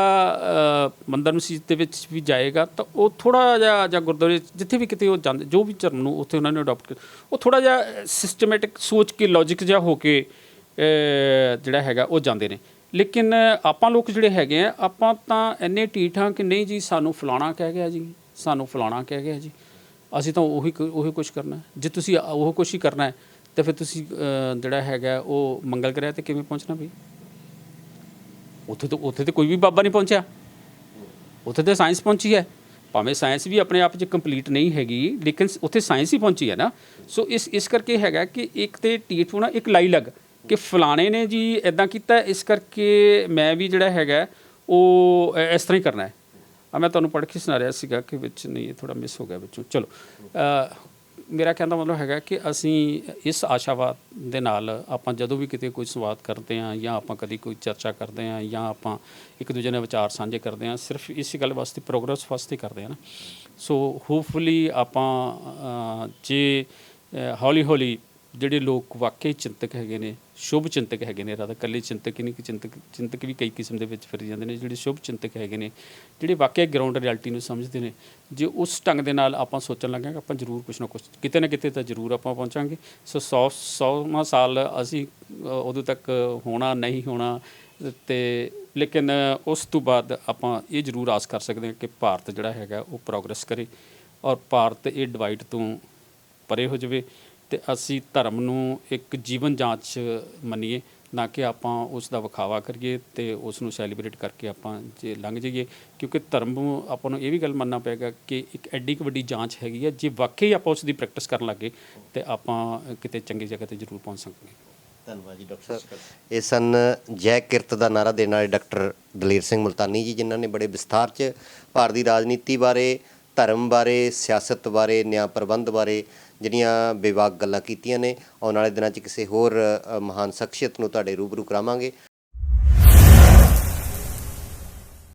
ਮੰਦਰ ਮਸਜਿਦ ਦੇ ਵਿੱਚ ਵੀ ਜਾਏਗਾ, ਤਾਂ ਉਹ ਥੋੜ੍ਹਾ ਜਿਹਾ, ਜਾਂ ਗੁਰਦੁਆਰੇ ਜਿੱਥੇ ਵੀ ਕਿਤੇ ਉਹ ਜਾਂਦੇ, ਜੋ ਵੀ ਧਰਮ ਨੂੰ ਉੱਥੇ ਉਹਨਾਂ ਨੇ ਅਡੋਪਟ ਕੀਤਾ, ਉਹ ਥੋੜ੍ਹਾ ਜਿਹਾ ਸਿਸਟਮੈਟਿਕ ਸੋਚ ਕੇ, ਲੌਜਿਕ ਜਿਹਾ ਹੋ ਕੇ ਜਿਹੜਾ ਹੈਗਾ ਉਹ ਜਾਂਦੇ ਨੇ। ਲੇਕਿਨ ਆਪਾਂ ਲੋਕ ਜਿਹੜੇ ਹੈਗੇ ਆ, ਆਪਾਂ ਤਾਂ ਇੰਨੇ ਢੀਠ ਹਾਂ ਕਿ ਨਹੀਂ ਜੀ, ਸਾਨੂੰ ਫਲਾਣਾ ਕਹਿ ਗਿਆ ਜੀ, ਸਾਨੂੰ ਫਲਾਣਾ ਕਹਿ ਗਿਆ ਜੀ, ਅਸੀਂ ਤਾਂ ਉਹੀ ਕੁਛ ਕਰਨਾ। ਜੇ ਤੁਸੀਂ ਉਹ ਕੁਛ ਹੀ ਕਰਨਾ ਹੈ, ਤਾਂ ਫਿਰ ਤੁਸੀਂ ਜਿਹੜਾ ਹੈਗਾ ਉਹ ਮੰਗਲ ਗ੍ਰਹਿ 'ਤੇ ਕਿਵੇਂ ਪਹੁੰਚਣਾ ਬਈ? ਉੱਥੇ ਤਾਂ ਕੋਈ ਵੀ ਬਾਬਾ ਨਹੀਂ ਪਹੁੰਚਿਆ, ਉੱਥੇ ਤਾਂ ਸਾਇੰਸ ਪਹੁੰਚੀ ਹੈ। ਭਾਵੇਂ ਸਾਇੰਸ ਵੀ ਆਪਣੇ ਆਪ 'ਚ ਕੰਪਲੀਟ ਨਹੀਂ ਹੈਗੀ, ਲੇਕਿਨ ਉੱਥੇ ਸਾਇੰਸ ਹੀ ਪਹੁੰਚੀ ਹੈ ਨਾ। ਸੋ ਇਸ ਕਰਕੇ ਹੈਗਾ ਕਿ ਇੱਕ ਤਾਂ ਢੀਠ ਹੋਣਾ, ਇੱਕ ਲਾਈ ਲੱਗ ਕਿ ਫਲਾਣੇ ਨੇ ਜੀ ਇੱਦਾਂ ਕੀਤਾ, ਇਸ ਕਰਕੇ ਮੈਂ ਵੀ ਜਿਹੜਾ ਹੈਗਾ ਉਹ ਇਸ ਤਰ੍ਹਾਂ ਹੀ ਕਰਨਾ ਹੈ। ਮੈਂ ਤੁਹਾਨੂੰ ਪੜ੍ਹ ਕੇ ਸੁਣਾ ਰਿਹਾ ਸੀਗਾ ਕਿ ਵਿੱਚ ਨਹੀਂ, ਇਹ ਥੋੜ੍ਹਾ ਮਿਸ ਹੋ ਗਿਆ ਵਿੱਚੋਂ। ਚਲੋ, ਮੇਰਾ ਕਹਿਣ ਦਾ ਮਤਲਬ ਹੈਗਾ ਕਿ ਅਸੀਂ ਇਸ ਆਸ਼ਾਵਾਦ ਦੇ ਨਾਲ ਆਪਾਂ ਜਦੋਂ ਵੀ ਕਿਤੇ ਕੋਈ ਸੰਵਾਦ ਕਰਦੇ ਹਾਂ, ਜਾਂ ਆਪਾਂ ਕਦੀ ਕੋਈ ਚਰਚਾ ਕਰਦੇ ਹਾਂ, ਜਾਂ ਆਪਾਂ ਇੱਕ ਦੂਜੇ ਨਾਲ ਵਿਚਾਰ ਸਾਂਝੇ ਕਰਦੇ ਹਾਂ, ਸਿਰਫ ਇਸ ਗੱਲ ਵਾਸਤੇ, ਪ੍ਰੋਗਰੈਸ ਵਾਸਤੇ ਕਰਦੇ ਹਾਂ ਨਾ। ਸੋ ਹੋਪਫੁਲੀ ਆਪਾਂ ਜੇ ਹੌਲੀ ਹੌਲੀ ਜਿਹੜੇ ਲੋਕ ਵਾਕਈ ਚਿੰਤਕ ਹੈਗੇ ਨੇ, ਸ਼ੁਭ ਚਿੰਤਕ ਹੈਗੇ ਨੇ, ਰਾਦਾ ਇਕੱਲੇ ਚਿੰਤਕ ਹੀ ਨਹੀਂ, ਕਿ ਚਿੰਤਕ ਵੀ ਕਈ ਕਿਸਮ ਦੇ ਵਿੱਚ ਫਿਰ ਜਾਂਦੇ ਨੇ, ਜਿਹੜੇ ਸ਼ੁਭ ਚਿੰਤਕ ਹੈਗੇ ਨੇ, ਜਿਹੜੇ ਵਾਕਈ ਗਰਾਊਂਡ ਰਿਐਲਿਟੀ ਨੂੰ ਸਮਝਦੇ ਨੇ, ਜੇ ਉਸ ਢੰਗ ਦੇ ਨਾਲ ਆਪਾਂ ਸੋਚਣ ਲੱਗਾਂਗੇ, ਆਪਾਂ ਜ਼ਰੂਰ ਕੁਛ ਨਾ ਕੁਛ, ਕਿਤੇ ਨਾ ਕਿਤੇ ਤਾਂ ਜ਼ਰੂਰ ਆਪਾਂ ਪਹੁੰਚਾਂਗੇ। ਸੋ 100ਵਾਂ ਸਾਲ ਅਸੀਂ ਉਦੋਂ ਤੱਕ ਹੋਣਾ ਨਹੀਂ ਹੋਣਾ, ਅਤੇ ਲੇਕਿਨ ਉਸ ਤੋਂ ਬਾਅਦ ਆਪਾਂ ਇਹ ਜ਼ਰੂਰ ਆਸ ਕਰ ਸਕਦੇ ਹਾਂ ਕਿ ਭਾਰਤ ਜਿਹੜਾ ਹੈਗਾ ਉਹ ਪ੍ਰੋਗਰੈਸ ਕਰੇ, ਔਰ ਭਾਰਤ ਇਹ ਡਿਵਾਈਡ ਤੋਂ ਪਰੇ ਹੋ ਜਾਵੇ, ਅਤੇ ਅਸੀਂ ਧਰਮ ਨੂੰ ਇੱਕ ਜੀਵਨ ਜਾਂਚ ਮੰਨੀਏ, ਨਾ ਕਿ ਆਪਾਂ ਉਸ ਦਾ ਵਿਖਾਵਾ ਕਰੀਏ ਅਤੇ ਉਸ ਨੂੰ ਸੈਲੀਬ੍ਰੇਟ ਕਰਕੇ ਆਪਾਂ ਜੇ ਲੰਘ ਜਾਈਏ। ਕਿਉਂਕਿ ਧਰਮ ਨੂੰ ਆਪਾਂ ਨੂੰ ਇਹ ਵੀ ਗੱਲ ਮੰਨਣਾ ਪਏਗਾ ਕਿ ਇੱਕ ਐਡੀ ਕੁ ਵੱਡੀ ਜਾਂਚ ਹੈਗੀ ਹੈ, ਜੇ ਵਾਕਈ ਆਪਾਂ ਉਸ ਦੀ ਪ੍ਰੈਕਟਿਸ ਕਰਨ ਲੱਗੇ ਤਾਂ ਆਪਾਂ ਕਿਤੇ ਚੰਗੀ ਜਗ੍ਹਾ 'ਤੇ ਜ਼ਰੂਰ ਪਹੁੰਚ ਸਕਾਂਗੇ। ਧੰਨਵਾਦ ਜੀ ਡਾਕਟਰ ਸਾਹਿਬ। ਇਹ ਸਨ ਜੈ ਕਿਰਤ ਦਾ ਨਾਰਾ ਦੇਣ ਵਾਲੇ ਡਾਕਟਰ ਦਲੇਰ ਸਿੰਘ ਮੁਲਤਾਨੀ ਜੀ, ਜਿਨ੍ਹਾਂ ਨੇ ਬੜੇ ਵਿਸਥਾਰ 'ਚ ਭਾਰਤ ਦੀ ਰਾਜਨੀਤੀ ਬਾਰੇ, ਧਰਮ ਬਾਰੇ, ਸਿਆਸਤ ਬਾਰੇ, ਨਿਆਂ ਪ੍ਰਬੰਧ ਬਾਰੇ ਜਿਹੜੀਆਂ ਬੇਬਾਕ ਗੱਲਾਂ ਕੀਤੀਆਂ ਨੇ। ਆਉਣ ਵਾਲੇ ਦਿਨਾਂ 'ਚ ਕਿਸੇ ਹੋਰ ਮਹਾਨ ਸ਼ਖਸੀਅਤ ਨੂੰ ਤੁਹਾਡੇ ਰੂਬਰੂ ਕਰਾਵਾਂਗੇ।